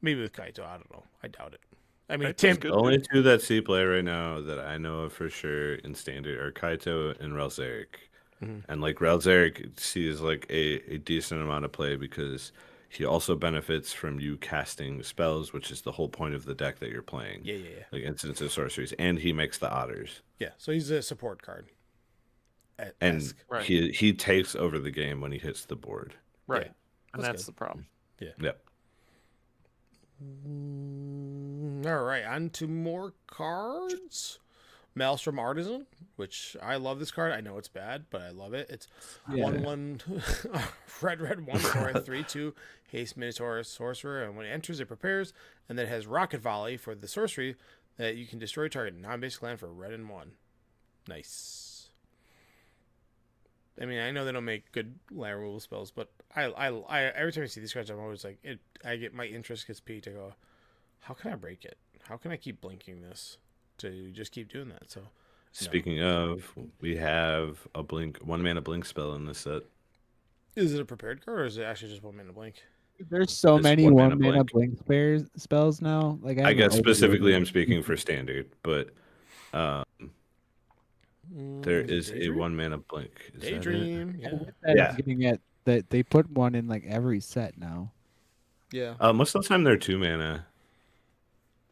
Maybe with Kaito, I don't know. I doubt it. I mean, Kaito's good. the only two that see play right now that I know of for sure in Standard are Kaito and Relzeric. Mhm. And like Relzeric sees like a decent amount of play because he also benefits from you casting spells, which is the whole point of the deck that you're playing. Yeah. Like instants and sorceries, and he makes the otters, Yeah, so he's a support card. and Right. he takes over the game when he hits the board. Right. Yeah, And that's that's good. the problem. Yep. All right, on to more cards. Maelstrom Artisan, which I love this card. I know it's bad, but I love it. It's Yeah. 1/1 red 1 for a 3/2 haste Minotaur sorcerer, and when it enters, it prepares, and then it has Rocket Volley for the sorcery that you can destroy target non-basic land for red and 1. Nice. I mean, I know they don't make good land removal spells, but I every time I see these cards, I'm always like, I get my interest gets piqued. I go, how can I break it? How can I keep blinking this to just keep doing that? So, Speaking of, we have a blink, 1 mana blink spell in this set. is it a prepared card or is it actually just 1 mana blink? There's so It's many 1 mana 1 mana blink. blink spells now. Like I haven't guess overloaded specifically it. I'm speaking for standard, but there is a Daydream? 1 mana blink. Is that it? Daydream. Yeah. That Yeah. is getting at that they put one in like every set now. Yeah. Most of the time they're 2 mana.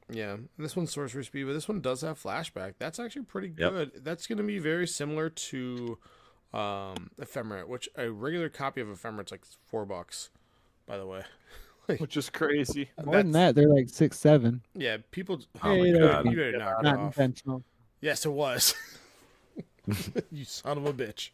Yeah. And this one's sorcery speed, but this one does have flashback. That's actually pretty Yep. good. That's going to be very similar to Ephemerate, which a regular copy of Ephemerate is like $4, by the way. Which is crazy. More than that, they're like 6, 7. Yeah, people. Oh my Hey, God. You better knock it Not off. intentional. Yes, it was. You son of a bitch.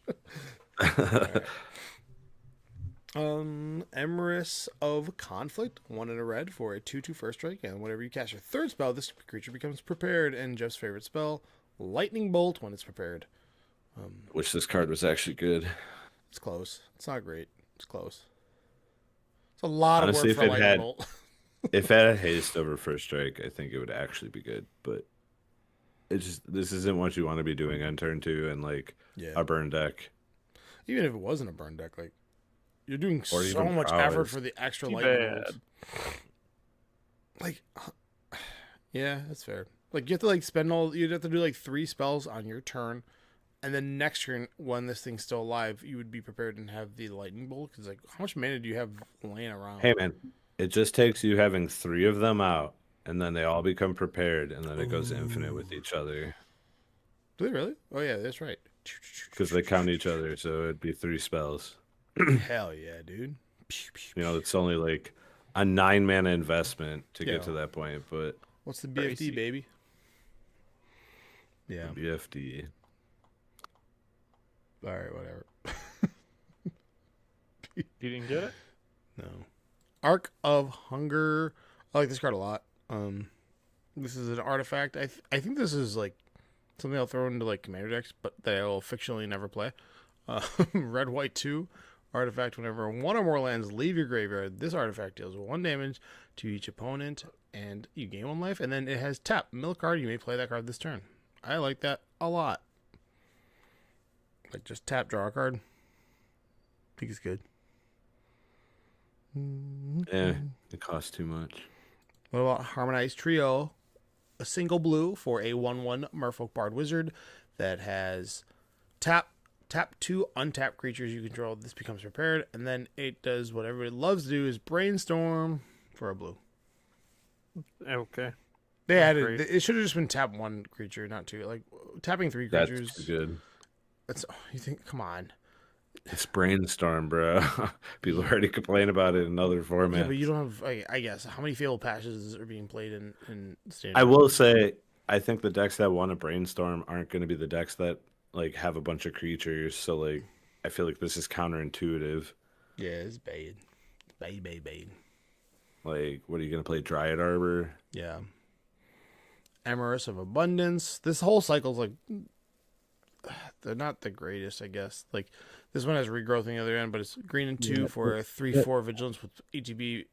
Emrys of Conflict, 1 in a red for a 2/2 first strike, and whenever you cast your third spell, this creature becomes prepared. And Jeff's favorite spell, Lightning Bolt, when it's prepared. Wish this card was actually good. It's close. It's not great. It's close. It's a lot Honestly, of work if for it Lightning had- Bolt. If it had haste over first strike, I think it would actually be good. But this isn't what you want to be doing on turn 2 and like Yeah. a burn deck. Even if it wasn't a burn deck, like you're doing Or so even much prowess. effort for the extra Too lightning bad. bolts. Like, yeah, that's fair. Like you have to like spend all. You'd have to do like 3 spells on your turn, and then next turn when this thing's still alive, you would be prepared and have the lightning bolt. Because like, how much mana do you have laying around? Hey man, it just takes you having 3 of them out, and then they all become prepared, and then it goes infinite with each other Do they really? Oh yeah, that's right. because they count each other. So it'd be 3 spells. Hell yeah, dude. You know, it's only like a 9 mana investment to Yeah. get to that point, but What's the BFD, Crazy. baby? Yeah. BFD. All right, whatever. You didn't get it? No. Arc of Hunger. I like this card a lot. This is an artifact. I think this is like something I'll throw into like commander decks, but that I'll fictionally never play. Red White 2 artifact. Whenever 1 or more lands leave your graveyard, this artifact deals 1 damage to each opponent, and you gain 1 life. And then it has tap mill card. You may play that card this turn. I like that a lot. Like just tap, draw a card. I think it's good. Yeah, it costs too much. What about Harmonized Trio? A single blue for a 1/1 Merfolk Bard Wizard that has tap 2 untapped creatures you control. This becomes prepared, and then it does what everybody loves to do is brainstorm for a blue. Okay. They That's added. great. It should have just been tap 1 creature, not 2. Like tapping 3 That's creatures. too good. That's you think. Come on. It's brainstorm, bro. People already complain about it in other Yeah, formats. but you don't have. I guess how many failed patches are being played in standard? I will say, I think the decks that want to brainstorm aren't going to be the decks that like have a bunch of creatures. So like, I feel like this is counterintuitive. Yeah, it's bad. Bad. Like, what are you going to play? Dryad Arbor? Yeah. Amorous of Abundance. This whole cycle's like they're not the greatest, I guess. Like this one has regrowth on the other end, but it's green and 2 Yeah, for a 3/4 vigilance with ETB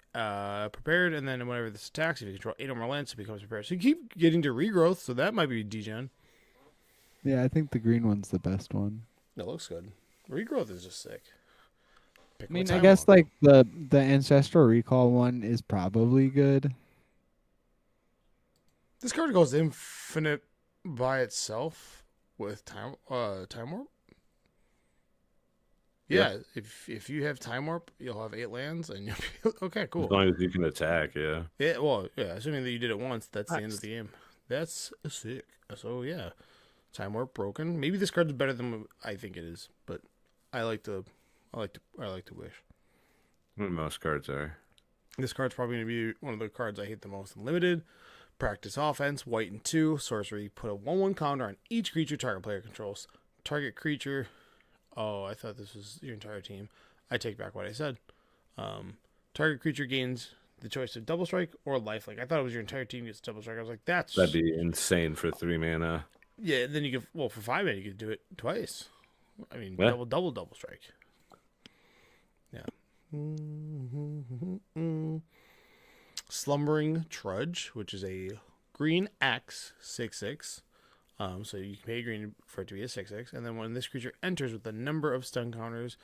prepared, and then whenever this attacks, if you control 8 or more lands, it becomes prepared. So you keep getting to regrowth, so that might be degen. Yeah, I think the green one's the best one. That looks good. Regrowth is just sick. Pick I mean, what I time guess walk. like the Ancestral Recall one is probably good. This card goes infinite by itself with time warp. Yeah, if you have time warp, you'll have 8 lands, and you'll be okay. Cool. As long as you can attack, yeah. Yeah, well, yeah. Assuming that you did it once, that's the end Nice. of the game. That's sick. So yeah, time warp broken. Maybe this card's better than I think it is, but I like to wish. Most cards are. This card's probably going to be one of the cards I hate the most in Limited. Practice offense, white and 2, sorcery. Put a 1/1 counter on each creature target player controls. Target creature. Oh, I thought this was your entire team. I take back what I said. Target creature gains the choice of double strike or lifelink. I thought it was your entire team gets double strike. I was like, that'd be insane for 3 mana. Yeah, and then you could, well, for 5 mana, you could do it twice. I mean, Yeah. double strike. Yeah. Slumbering Trudge, which is a green X 6/6. So you can pay green for it to be a 6/6. And then when this creature enters with the number of stun counters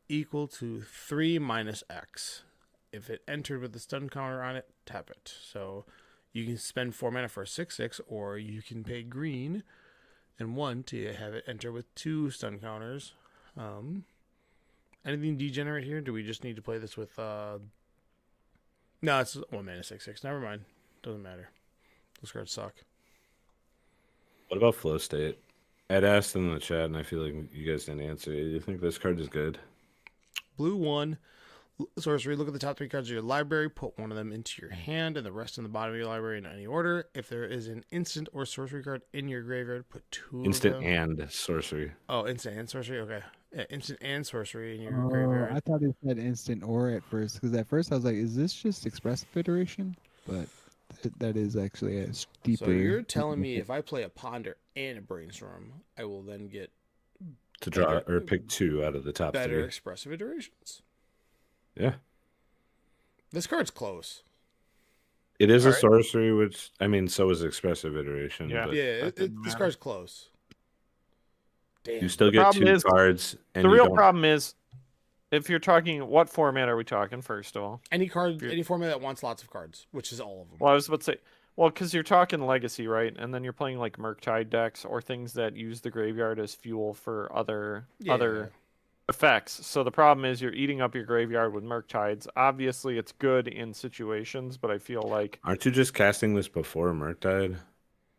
equal to 3 minus X. If it entered with the stun counter on it, tap it. So you can spend 4 mana for a 6/6, or you can pay green and 1 to have it enter with 2 stun counters. Anything degenerate here? Do we just need to play this with... No, it's 1 mana 6/6. Never mind. Doesn't matter. Those cards suck. What about Flow State? Ed asked in the chat, and I feel like you guys didn't answer it. You think this card is good? Blue 1. Sorcery, look at the top 3 cards of your library, put one of them into your hand and the rest in the bottom of your library in any order. If there is an instant or sorcery card in your graveyard, put 2 Instant of them. and sorcery. Oh, instant and sorcery? Okay. Yeah, instant and sorcery in your Oh, graveyard. I thought it said instant or at first, because at first I was like, is this just expressive iteration? But that is actually a deeper... So you're telling me if I play a Ponder and a Brainstorm, I will then get To draw or pick 2 out of the top better 3. expressive iterations? Yeah. This card's close. It is a Alright. sorcery, which, I mean, so is expressive iteration. Yeah. But Yeah, that didn't this matter. card's close. Damn. you still The get problem 2 is- cards. And The you real don't- problem is, if you're talking, what format are we talking, first of all? Any format that wants lots of cards, which is all of them. Well, I was about to say, well, because you're talking Legacy, right? And then you're playing like Murktide decks or things that use the graveyard as fuel for other effects. So the problem is you're eating up your graveyard with Murktides. Obviously, it's good in situations, but I feel like... Aren't you just casting this before Murktide?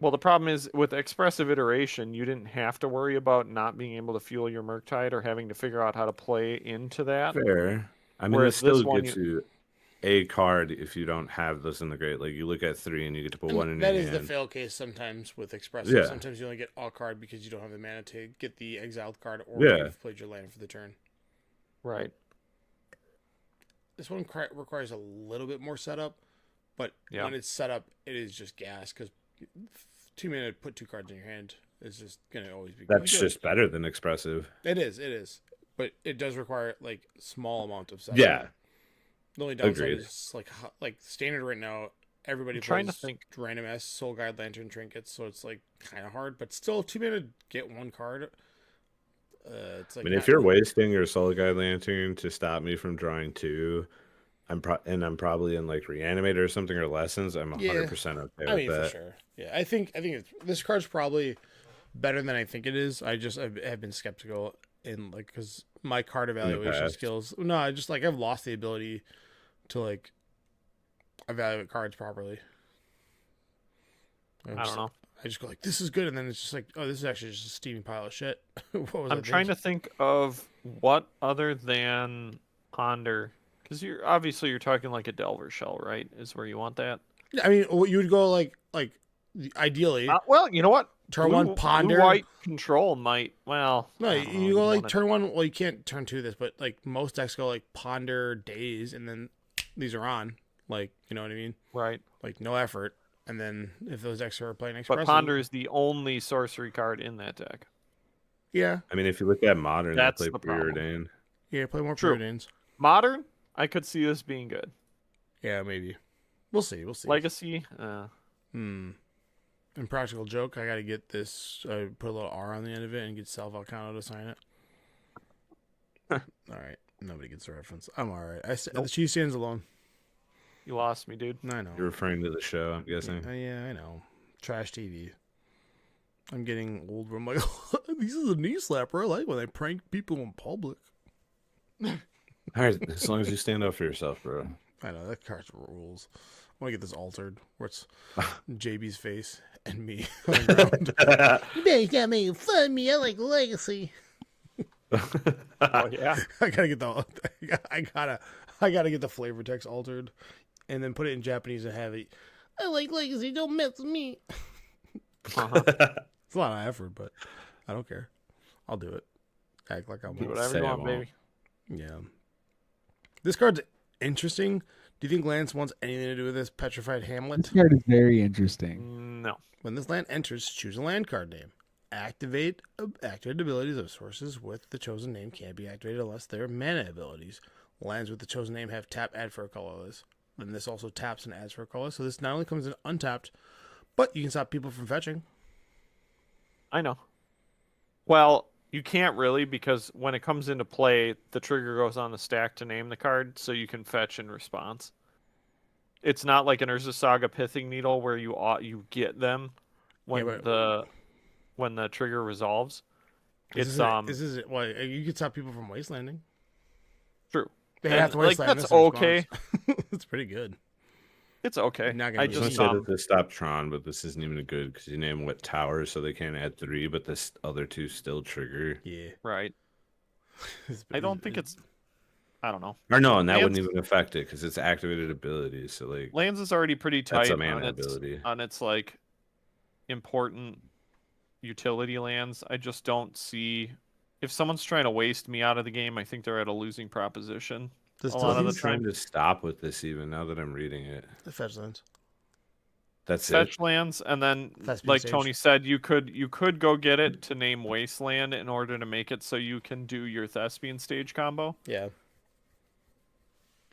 Well, the problem is with expressive iteration, you didn't have to worry about not being able to fuel your Murktide or having to figure out how to play into that. Fair. I mean, Whereas it still this one gets you a card if you don't have this in the grade. Like, you look at 3 and you get to put 1 in That your is the hand. fail case sometimes with expressive. Yeah. Sometimes you only get a card because you don't have the mana to get the exiled card, or Yeah. you've played your land for the turn. Right. This one requires a little bit more setup, but Yeah. when it's set up, it is just gas, because 2 mana to put 2 cards in your hand is just going to always be That's good. just better than expressive. It is. But it does require, like, small amount of setup. Yeah. The only downside Agreed. is, like standard right now, everybody I'm trying to plays think. random ass Soul Guide Lantern trinkets, so it's, like, kind of hard, but still 2 mana to get 1 card. It's like, I mean, if you're wasting your Soul Guide Lantern to stop me from drawing 2, I'm probably in like Reanimator or something, or Lessons, I'm 100% okay with I mean, that. for sure. Yeah, I think this card's probably better than I think it is. I have been skeptical in, like, because my card evaluation past. skills. No, I just, like, I've lost the ability to, like, evaluate cards properly. I don't know. I just go like, this is good, and then it's just like, oh, this is actually just a steaming pile of shit. What was I'm trying to think of what other than Ponder, because you're talking like a Delver Shell, right? Is where you want that. I mean, you would go like ideally Well, you know what? turn 1 Ponder. White control might. Well, No, I don't know, you go like wanna- turn 1. Well, you can't turn 2 this, but like most decks go like Ponder Days, and then these are on. Like, you know what I mean? right. Like, no effort. And then if those decks are playing But expressive, Ponder is the only sorcery card in that deck. yeah, I mean, if you look at Modern, That's they the play problem. Preordain. yeah, play more True. Preordains. Modern, I could see this being good. Yeah, maybe. We'll see. Legacy, Impractical Joke. I got to get this. Put a little R on the end of it and get Sal Volcano to sign it. All right. Nobody gets the reference. I'm all right. Nope. She stands alone. you lost me, dude. I know. You're referring to the show, I'm guessing. Yeah, I know. Trash TV. I'm getting old. Where I'm like, this is a knee slapper. I like when I prank people in public. All right, as long as you stand up for yourself, bro. I know, that card rules. I want to get this altered where it's JB's face and me on the ground. You guys got making fun of me. I like Legacy. Oh yeah. I gotta get the I gotta get the flavor text altered, and then put it in Japanese and have it. I like legacy. Don't mess with me. Uh-huh. It's a lot of effort, but I don't care. I'll do it. Act like I'm Do won't. whatever Say you I want, won't. baby. Yeah. This card's interesting. Do you think Lance wants anything to do with this petrified Hamlet? This card is very interesting. No. When this land enters, choose a land card name. Activated abilities of sources with the chosen name can't be activated unless they're mana abilities. Lands with the chosen name have tap, add for a colorless. Then this also taps and adds for a color. So this not only comes in untapped, but you can stop people from fetching. I know. Well, you can't really, because when it comes into play, the trigger goes on the stack to name the card, so you can fetch in response. It's not like an Urza Saga Pithing Needle where you get them when but- when the trigger resolves. This It's is it. Well, you can stop people from wastelanding. true. They And, have to like, wasteland. that's in okay. response. It's pretty good. It's okay. Not gonna I be I was gonna just say that this stopped Tron, but this isn't even good because you name what tower, so they can't add 3, but this other 2 still trigger. Yeah. right. I don't think it's. I don't know. Or no, and that Lands- wouldn't even affect it because it's activated abilities. So like Lands is already pretty that's tight a mana on its ability. like important utility lands. I just don't see if someone's trying to waste me out of the game. I think they're at a losing proposition. This a lot of He's the trying time. to stop with this even now that I'm reading it. the fetch lands. That's Fetch it. lands, and then Thespian like Sage. Tony said, you could go get it to name Wasteland in order to make it so you can do your Thespian stage combo. Yeah.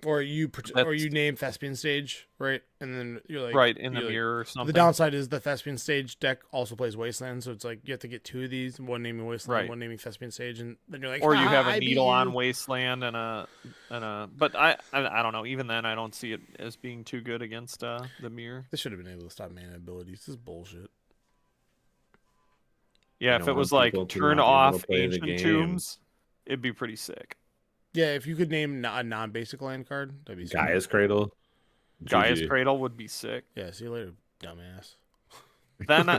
Or you That's- name Thespian Stage, right? And then you're like Right in the you're like- mirror or something. The downside is the Thespian Stage deck also plays Wasteland, so it's like you have to get 2 of these, one naming Wasteland, Right. one naming Thespian Stage, and then you're like, Or you have I a beat needle on you. Wasteland and a but I don't know. Even then, I don't see it as being too good against the mirror. This should have been able to stop mana abilities. This is bullshit. Yeah, You if don't it was want like people to turn not be able to off play the ancient game. tombs, it'd be pretty sick. Yeah, if you could name a non-basic land card, that'd be sweet. Gaia's Cradle. Gaia's GG. Cradle would be sick. Yeah, see you later, dumbass.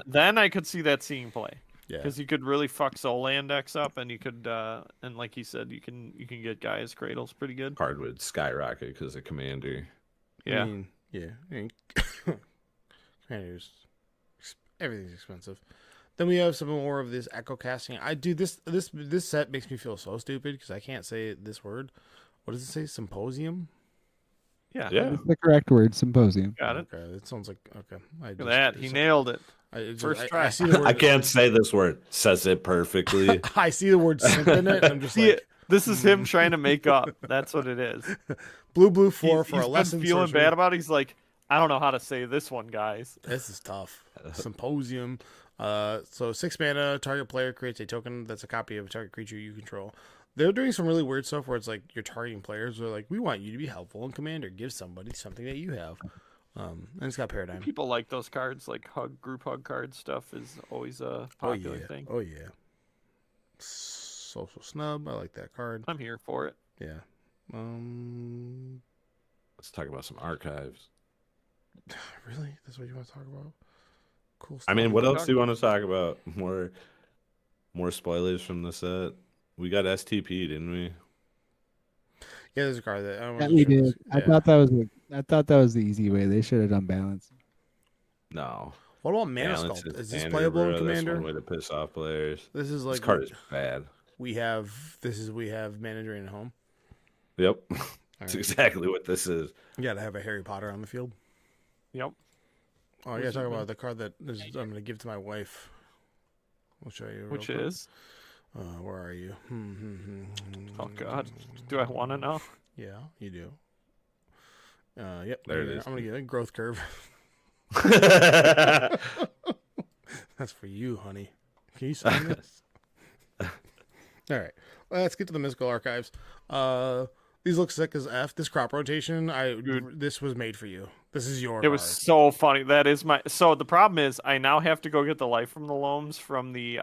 Then I could see that seeing play. Yeah. Because you could really fuck Zolan decks up, and you could, and like he said, you can get Gaia's Cradles pretty good. Card would skyrocket because of Commander. Yeah, I mean, Commanders, everything's expensive. Then we have some more of this echo casting. I do this set makes me feel so stupid because I can't say this word. What does it say? Symposium. yeah, Yeah. That's the correct word, symposium. got it. Okay, that sounds like okay. Look at that, he nailed it. First I try. see the word. I can't say this word. Says it perfectly. I see the word simp in it. And I'm just See, like this is him trying to make up. That's what it is. blue 4 He's for a been lesson. feeling surgery. bad about it. He's like, I don't know how to say this one, guys. This is tough. Symposium. So 6 mana, target player creates a token that's a copy of a target creature you control. They're doing some really weird stuff where it's like you're targeting players. They're like, we want you to be helpful in Commander. Give somebody something that you have. And it's got Paradigm. People like those cards, like group hug card stuff is always a Oh popular yeah. thing. Oh yeah. Social Snub. I like that card. I'm here for it. Yeah. Let's talk about some archives. Really? That's what you want to talk about? Cool stuff. I mean, what Talk else do you want to talk about? More spoilers from the set. We got STP, didn't we? Yeah, there's a card that I don't Yeah, know. we did. I thought that was the easy way. They should have done balance. No. What about Mana Balance Sculpt? Is this standard, playable in bro. That's Commander? one way to piss off players. This is This like card is bad. we have Mana Drain at home. Yep. All That's right. exactly what this is. You gotta have a Harry Potter on the field. Yep. Oh, I gotta talk about the card that I'm gonna give to my wife. I'll show you. real Which quick. is? Where are you? Oh God. Do I want to know? Yeah, you do. Yep. There it you go. is. I'm gonna get a growth curve. That's for you, honey. Can you sign this? All right. Let's get to the mystical archives. These look sick as F. This crop rotation, Dude. this was made for you. This is your. It was card. so funny. That is my. So the problem is, I now have to go get the Life from the Loams from the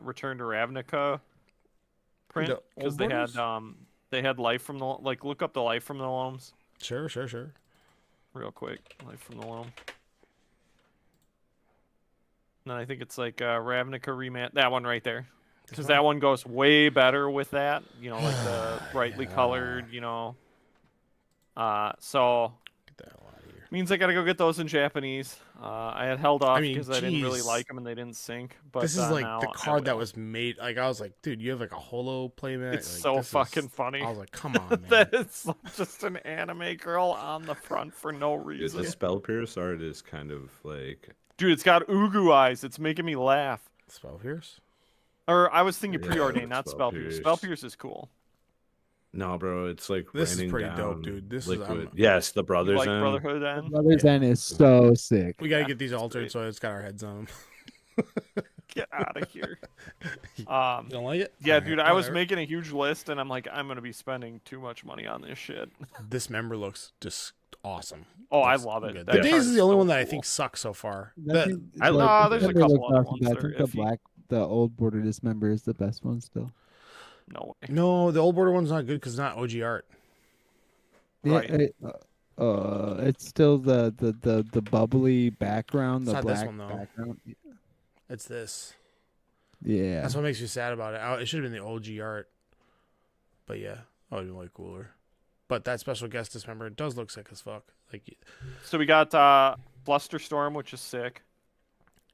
Return to Ravnica print The because old they had borders? they had Life from the look up the Life from the Loams Sure. real quick. Life from the Loam. And then I think it's like Ravnica remat. That one right there. because that one goes way better with that. You know, like the brightly Yeah. colored. You know. So Get the hell out of here. means I gotta go get those in Japanese. I had held off mean, because I didn't really geez. like them and they didn't sync. But This is like now the I card that will. was made. Like I was like, dude, you have like a holo playmat. It's Like, so this is- fucking funny. I was like, come on, man. That it's just an anime girl on the front for no Dude, reason. the spell pierce art is kind of like Dude, it's got Ugu eyes. It's making me laugh. Spell Pierce. Or I was thinking Yeah, preordained, not Spell spell pierce. Pierce. Spell pierce is cool. no, bro. It's like This is raining pretty dope, down dude. This is- liquid. I'm- Yes, the You brothers. like end. Brotherhood End? Brothers End is so sick. We gotta Yeah, get these it's altered great. so it's got our heads on them. Get out of here. You don't like it? Yeah, Alright, dude, I was whatever. making a huge list and I'm like, I'm gonna be spending too much money on this shit. This member looks just awesome. Oh, I Looks love it. good. That The card Days is is the only so one that I cool. think sucks so far. I love- Nah, there's a December couple looks other awesome, ones but I that think are the iffy. the old border dismember is the best one still. No way. No, the old border one's not good because it's not OG art. Right. It's still the bubbly background, It's the not this black one, though. background. It's this. Yeah. That's what makes me sad about it. It should have been the OG art. But yeah, that would have been way cooler. But that special guest dismember, it does look sick as fuck. Like So we got Flusterstorm, which is sick.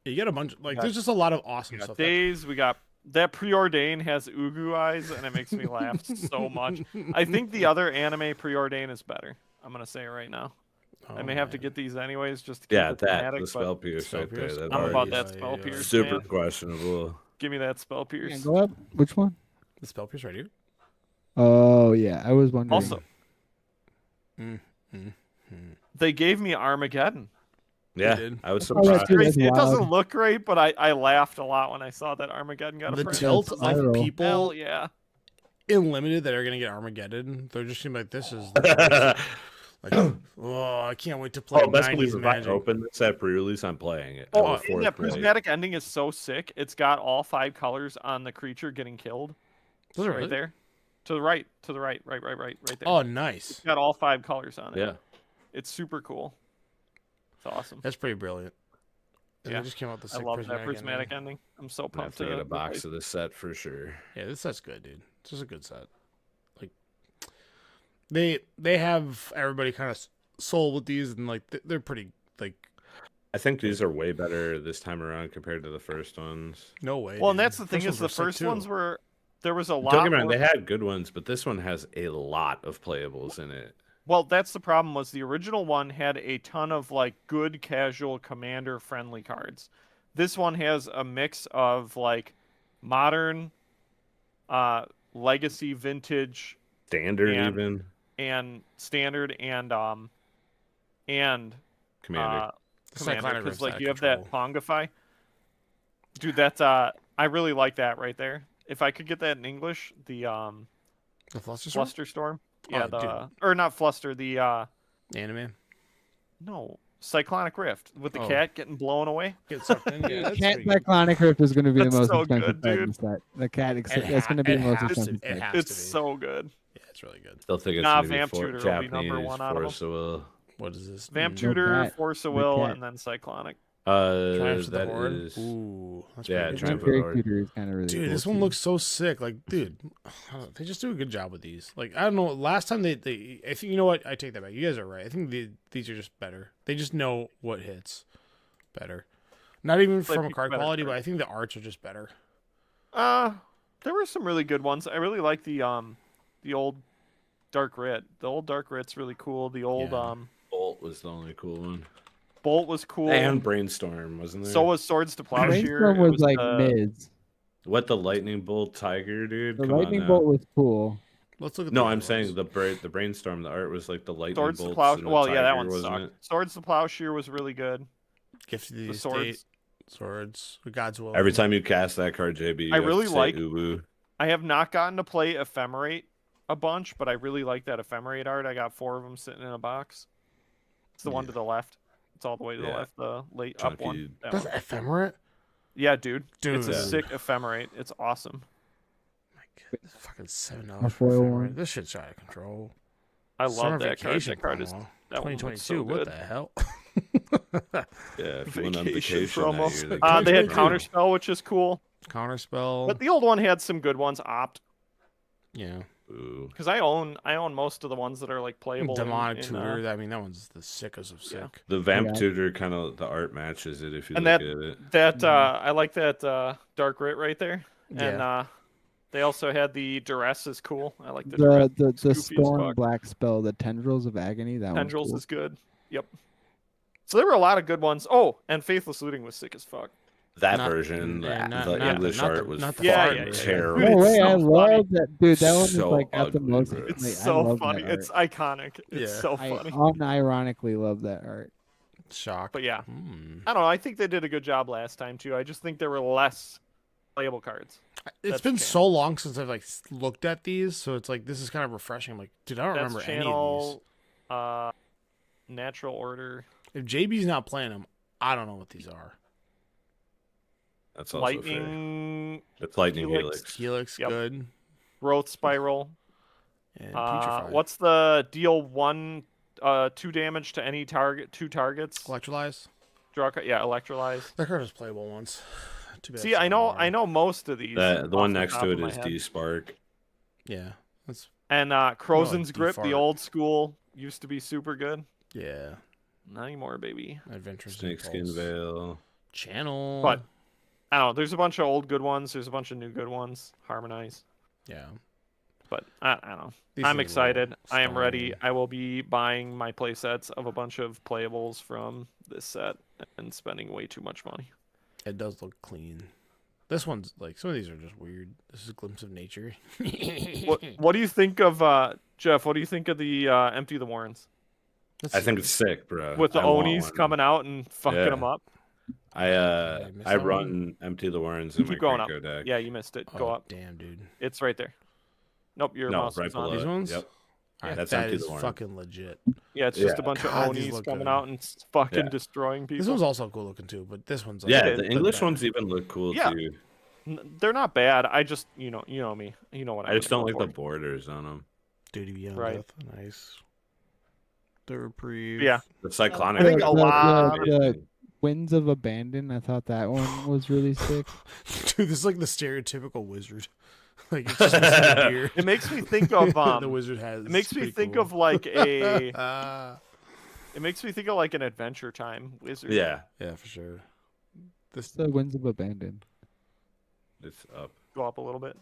you get a bunch. Like got- there's just a lot of awesome We got stuff. Days. We got that preordain has Ugu eyes, and it makes me laugh so much. I think the other anime preordain is better. I'm gonna say it right now. I may have to get these anyways, just to keep Yeah, it that thematic. the spell But pierce Spell right there. pierce? That I'm art about is that spell pierce. super man. questionable. Give me that spell Yeah, pierce. go up. Which one? The spell pierce right here. Oh yeah, I was wondering. Also, Mm. they gave me Armageddon. Yeah, did. I was Oh, that's surprised. good. Crazy. It wild. doesn't look great, but I laughed a lot when I saw that Armageddon got a The print. tilt That's of viral. people Hell yeah. in limited that are gonna get Armageddon. They're just gonna be like, this is like, oh, I can't wait to play Oh, best 90s believe if I Magic. open this at pre-release, I'm playing it. Oh, at the and that fourth play. prismatic ending is so sick. It's got all 5 colors on the creature getting killed. Those are Right really- there. To the right. Right there. Oh, It's nice. got all 5 colors on it. Yeah, It's super cool. It's awesome. That's pretty brilliant. And Yeah. they just came out with the I sick love that prismatic prismatic ending. ending. I'm so I have pumped to get a replace box of this set for sure. Yeah, this set's good, dude. This is a good set. Like, they have everybody kind of sold with these, and like they're pretty like. I think these are way better this time around compared to the first ones. No way. Well, and dude. that's the thing First is the ones were sick, first too. ones were there was a lot Don't get me wrong, more- they had good ones, but this one has a lot of playables in it. Well, that's the problem was the original one had a ton of like good casual commander friendly cards. This one has a mix of like modern legacy vintage Standard And- even and standard and commander. The commander Cyclonic because Rift's like out of you have control. that Pongify. Dude, that's I really like that right there. If I could get that in English, the The Flusterstorm? Flusterstorm. Yeah, Oh, the or not Fluster, the Anime. no, Cyclonic Rift with the Oh. cat getting blown away. Get sucked in. Yeah, that's Cat pretty good. Cyclonic Rift is going to be the That's most so expensive good, set in the dude. set. The cat It that's going to be it the most has to- expensive it set. has It's to be. so good. Yeah, it's really good. Still think it's Nah, gonna be Vamp for Tutor will be Japanese number one out of Force of Will. What is this? Vamp Mm. Tutor, cat. Force of No Will, cat. and then Cyclonic. Triumphs of the That Horde. is Ooh, that's yeah, pretty good. Triumph too. of the Great Horde. Tutor is kind of really Dude, cool this one too. looks so sick. Like, dude, they just do a good job with these. Like, I don't know. Last time I think, you know what? I take that back. You guys are right. I think these are just better. They just know what hits better. Not even They from a pick card better quality, but cards. I think the arts are just better. There were some really good ones. I really like the old Dark Writ. The old Dark Writ's really cool. The old Yeah. Bolt was the only cool one. Bolt was cool. And Brainstorm, wasn't there? so was Swords to Plowshare. Brainstorm It was like mids. what, the Lightning Bolt Tiger, dude? The Come on lightning now. bolt was cool. Let's look at No, the I'm other saying ones. the Brainstorm, the art was like the lightning Swords to bolts. Plow. and the Well, yeah, that tiger, one wasn't sucked. it? Swords to Plowshare was really good. Gift of the, The Estate, swords. Swords, God's Will. Every time you cast that card, JB, you I have really to say like- Ubu. I have not gotten to play Ephemerate a bunch, but I really like that Ephemerate art. I got 4 of them sitting in a box. It's the one to the left. It's all the way to the Yeah. left, the late up Chunky. one. That That's one. Ephemerate? Yeah, dude. It's a Dude. sick Ephemerate. It's awesome. My God, this is fucking $7 A for foil Ephemerate. one. This shit's out of control. I Summer love that card. Vacation That card is promo. that one looks 2022. so What good. the hell? Yeah, if you went on Vacation vacation promo. that year, They had 2022. Counterspell, which is cool. Counterspell. But the old one had some good ones. Opt, Yeah. Ooh. because I own most of the ones that are like playable. Demonic in, Tutor. I mean, that one's the sickest of sick. Yeah. The Vamp Yeah. Tutor kind of the art matches it if you And look at it. that I like that Dark Rit right there. And Yeah. they also had the Duress is cool. I like the The Duress. the Goofy as Storm fuck. Black spell, the Tendrils of Agony. That one's Tendrils cool. is good. Yep. So there were a lot of good ones. Oh, and Faithless Looting was sick as fuck. That Not- version, yeah, not- the not English the- art was not the Yeah, fucking yeah, yeah. terrible. Dude, No it's way, so I funny. love that, dude. That one is So like got the ugly, most. bro. It's like, I so love funny. that art. It's iconic. It's Yeah. so I funny. unironically love that art. Shock. But yeah, Hmm. I don't know. I think they did a good job last time too. I just think there were less playable cards. It's That's been channel. so long since I've like looked at these, so it's like this is kind of refreshing. I'm like, dude, I don't That's remember any of channel, natural order, these. If JB's not playing them, I don't know what these are. That's also fair. lightning, It's Lightning Helix. Helix. Helix, Yep. good. growth spiral. And Putrefy. What's the deal? 2 damage to any target, 2 targets. Electrolyze? Draw, yeah, electrolyze. That card was playable once. Too bad See, it's I not know, I anymore. know most of these. The off one the next top to of it my is head. D-Spark. Yeah. That's And Crozen's like grip, the defart. old school, used to be super good. yeah. Not anymore, baby. Adventurous Snakeskin Impulse. Veil. Channel. But I don't know. There's a bunch of old good ones. There's a bunch of new good ones. Harmonize. yeah. But I don't know. These I'm things are excited. I am ready. stunning. I will be buying my play sets of a bunch of playables from this set and spending way too much money. It does look clean. This one's like some of these are just weird. This is a glimpse of nature. What do you think of Jeff? What do you think of the Empty the Warrens Let's I see. think it's sick, bro. with the I want Onis one. coming out and fucking Yeah. them up? I missed I that run Empty the Warrens in my Keep going up. Krenko deck. Yeah, you missed it. Go Oh, up. damn, dude. It's right there. Nope, your No, mouse right is on. below These it. ones? Yep. Alright, that's that Empty is the Warren. fucking legit. Yeah, it's just Yeah. a bunch God, of these Onis look coming good. out and fucking Yeah. destroying people. This one's also cool looking too, but this one's like Yeah, is, the but English better. ones even look cool Yeah. too. They're not bad. I just, you know me. You know what I just don't like the the borders on them. Duty Beyond Right. Death. Nice. The reprieve. Yeah. The Cyclonic. I think is a lot- amazing. Winds of Abandon. I thought that one was really sick. Dude, this is like the stereotypical wizard. Like it's just a beard. It makes me think of the wizard has. it makes me pretty think cool. of like a Ah, it makes me think of like an Adventure Time wizard. Yeah, yeah, for sure. It's the Winds of Abandon. it's up. Go up a little bit.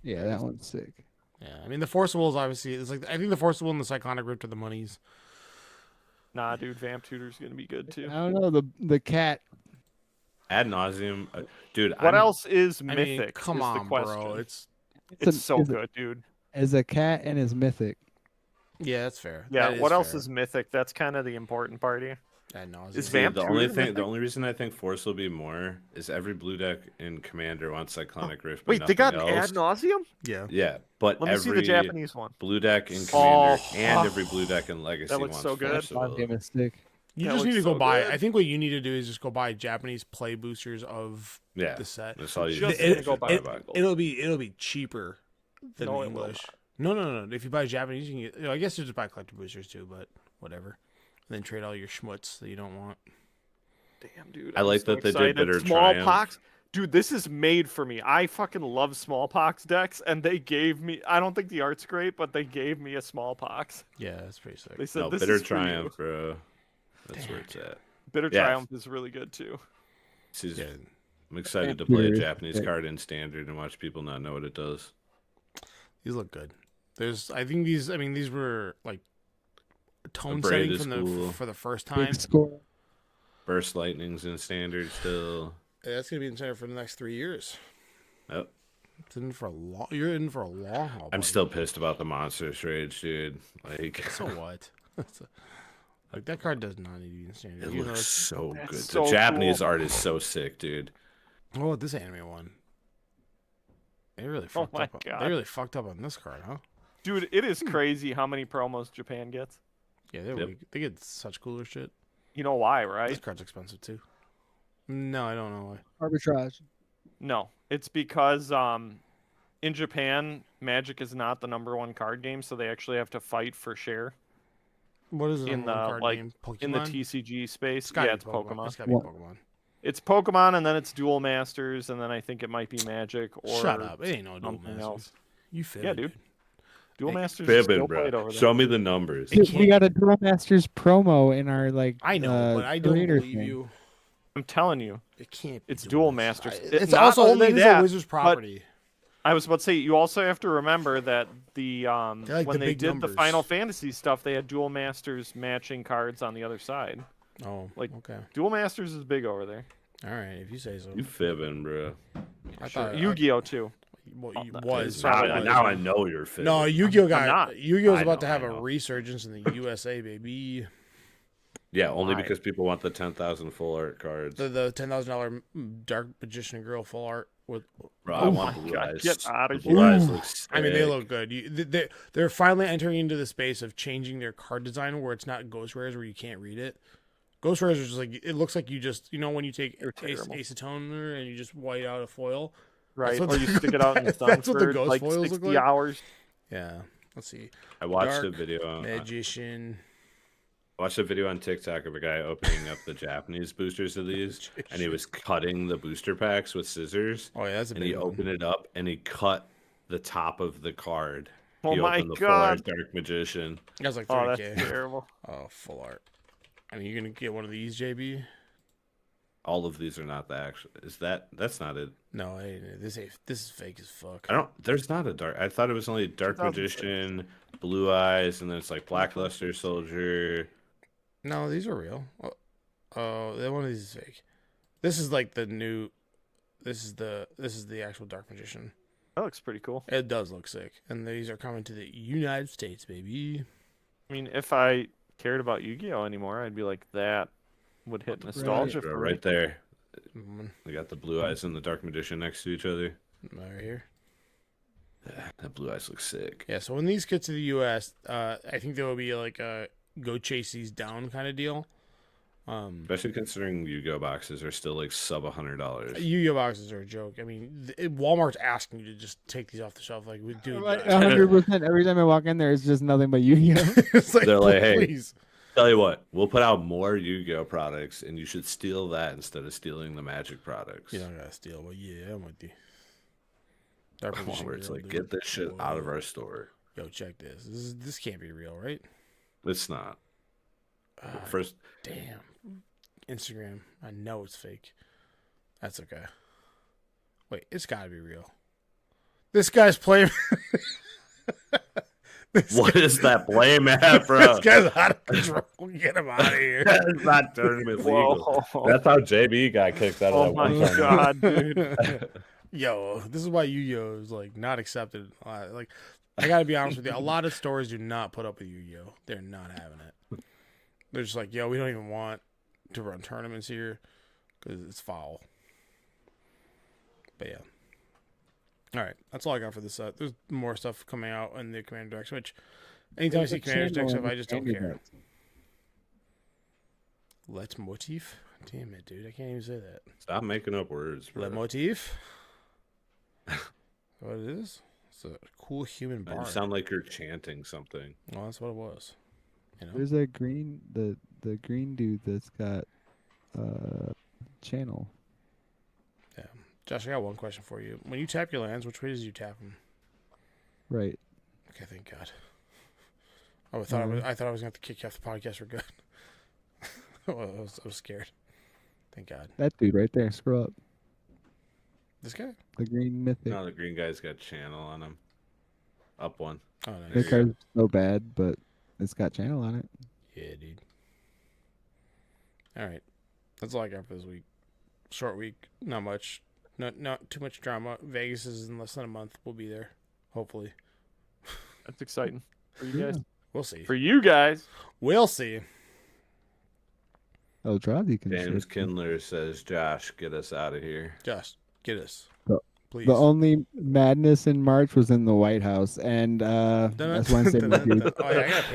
Yeah, that one's sick. Yeah, I mean the Forcible is obviously it's like I think the Forcible and the Cyclonic Rift are the monies. Nah, dude, Vamp Tutor's gonna be good I too. don't know the cat. Ad nauseum, dude. What else is I mythic? mean, come is on, the question. bro. It's It's so is good, dude. As a cat and is mythic. yeah, that's fair. Yeah. That What else fair. is mythic? That's kind of the important part here. Ad nauseam. is See, Vamp the Tutor only mythic? the only reason I think Force will be more is every blue deck in Commander wants Cyclonic Rift. But Wait, they got nothing else. ad nauseum? Yeah. Yeah, but Let me every see the Japanese one. blue deck in Commander Oh. and every blue deck in Legacy That looks wants so good. Forcible. Goddamn is sick. You That just need looks to go so buy. good. I think what you need to do is just go buy Japanese play boosters of Yeah, the set. that's all you. Just need gonna go buy to it. It'll be cheaper than No, the it will English. No. If you buy Japanese, you can get. You know, I guess you just buy collector boosters too, but whatever. And then trade all your schmutz that you don't want. Damn, dude. I I'm like so that they did excited. Bitter Smallpox. Dude, this is made for me. I fucking love smallpox decks, and they gave me. I don't think the art's great, but they gave me a smallpox. Yeah, that's pretty sick. They said No, this Bitter is for you." Triumph, bro. That's where it's at. Bitter Yeah. Triumph is really good too. This is- Yeah. I'm excited to Bitter play a is Japanese sick. card in Standard and watch people not know what it does. These look good. I think these. I mean, these were like tone Braid setting is from cool. for the first time. Big score. Burst Lightning's in Standard still. Yeah, that's gonna be in center for the next 3 years. Yep. It's in for a long. You're in for a long haul. I'm buddy. still pissed about the Monsters Rage, dude. Like, So what? Like that card does not need to be in standard. it even though looks it's- so That's good. so The Japanese cool. art is so sick, dude. What about this anime one? They really fucked my up. God. They really fucked up on this card, huh? Dude, it is crazy how many promos Japan gets. Yeah, Yep. they get such cooler shit. You know why, This right? card's expensive too. No, I don't know why. Arbitrage. No, it's because in Japan, Magic is not the #1 card game, so they actually have to fight for share What is the in number one the card like game? Pokemon? in the TCG space. It's gotta Yeah, be it's Pokemon. It's gotta be What? Pokemon. It's Pokemon, and then it's Duel Masters, and then I think it might be Magic or Shut up. It ain't no Duel something Masters. else. You fit Yeah, it, dude. Duel Hey, Masters is Fibbing, still played bro. over there. Show me the numbers. It We got a Duel Masters promo in our I know, but I don't creator believe thing. you. I'm telling you, It can't be it's Duel Masters. It's Not also only that is that, a Wizards property. I was about to say you also have to remember that the like when the they big did numbers. the Final Fantasy stuff, they had Duel Masters matching cards on the other side. Oh, Like okay. Duel Masters is big over there. All right, if you say so. You fibbing, bro. I Sure. thought Yu-Gi-Oh too. Well, you that was is Now, probably- now I know you're fibbing. No, Yu-Gi-Oh I'm got not. Yu-Gi-Oh's I about to know, have I a know. resurgence in the USA, baby. Yeah, only Why? because people want the 10,000 full art cards. The $10,000 Dark Magician Girl full art with. Bro, I Oh want my blue God, eyes. get outta The here. blue eyes Ooh. look I mean, they sick. look good. They're finally entering into the space of changing their card design where it's not Ghost Rares where you can't read it. Ghost Rares are just like it looks like you just when you take They're terrible. acetone and you just white out a foil. Right, what or the- you stick it out in the sun that's what the for ghost like foils look 60 like? hours. Yeah. Let's see. I watched a Dark video. Magician. I watched a video on TikTok of a guy opening up the Japanese boosters of these, and he was cutting the booster packs with scissors. Oh yeah, that's a And he big one. opened it up, and he cut the top of the card. Oh he my opened the full art God. Dark Magician. That's like Oh, that's 30K. terrible. Oh, full art. I mean, you're gonna get one of these, JB? All of these are not the actual. That's not it? No, this is fake as fuck. I don't. There's not a dark. I thought it was only Dark 2006. Magician, Blue Eyes, and then it's like Blackluster Soldier. No, these are real. Oh, one of these is fake. This is like the new. This is the actual Dark Magician. That looks pretty cool. It does look sick, and these are coming to the United States, baby. I mean, if I cared about Yu-Gi-Oh anymore, I'd be like, that would hit nostalgia Bro, for right me. there. Mm, We got the Blue Eyes and the Dark Magician next to each other. right here. That Blue Eyes looks sick. Yeah. So when these get to the U.S., I think there will be like a go chase these down kind of deal. Especially considering Yu-Gi-Oh boxes are still like sub $100. Yu-Gi-Oh boxes are a joke. I mean, Walmart's asking you to just take these off the shelf. Like, dude, 100%. Every time I walk in there, it's just nothing but Yu-Gi-Oh. it's like, They're like, hey, please. Tell you what, we'll put out more Yu-Gi-Oh products, and you should steal that instead of stealing the Magic products. You don't gotta steal, but yeah, I'm with you. Dark Magician Where it's Girl, like, dude. get this shit out of our store. Yo, check this. This can't be real, right? It's not. Ah, First, damn. Instagram. I know it's fake. That's okay. Wait, it's gotta be real. This guy's playing. what is that blame at, bro? This guy's out of control. Get him out of here. That's not tournament legal. Whoa. That's how JB got kicked out of Oh that my one tournament. God, dude. Yo, this is why Yu-Gi-Oh is like not accepted. Like, I gotta be honest with you. A lot of stores do not put up with Yu-Gi-Oh. They're not having it. They're just like, yo, we don't even want to run tournaments here because it's foul. But yeah. All right, that's all I got for this set. There's more stuff coming out in the Commander decks, which anytime I see Commander deck stuff, I just don't care. Let motif? Damn it, dude. I can't even say that. Stop making up words, bro. Le motif? What it is? It's a cool human You bard. sound like you're chanting something. Well, that's what it was. You know? There's a green, the green dude that's got channel. Yeah. Josh, I got one question for you. When you tap your lands, which way does you tap them? Right. Okay, thank God. I thought I thought I was going to have to kick you off the podcast for good. I was scared. Thank God. That dude right there. Scroll up. This guy? The green mythic. No, the green guy's got channel on him. Up one. Oh, The nice. There you card's so bad, but it's got channel on it. Yeah, dude. All right. That's all I got for this week. Short week. Not much. Not too much drama. Vegas is in less than a month. We'll be there. Hopefully. That's exciting for you guys. We'll see. For you guys. We'll see. Oh, Drazi can James shift. Kindler says, Josh, get us out of here. Josh, get us. The- Please. The only madness in March was in the White House, and that's Wednesday. Oh, yeah, I got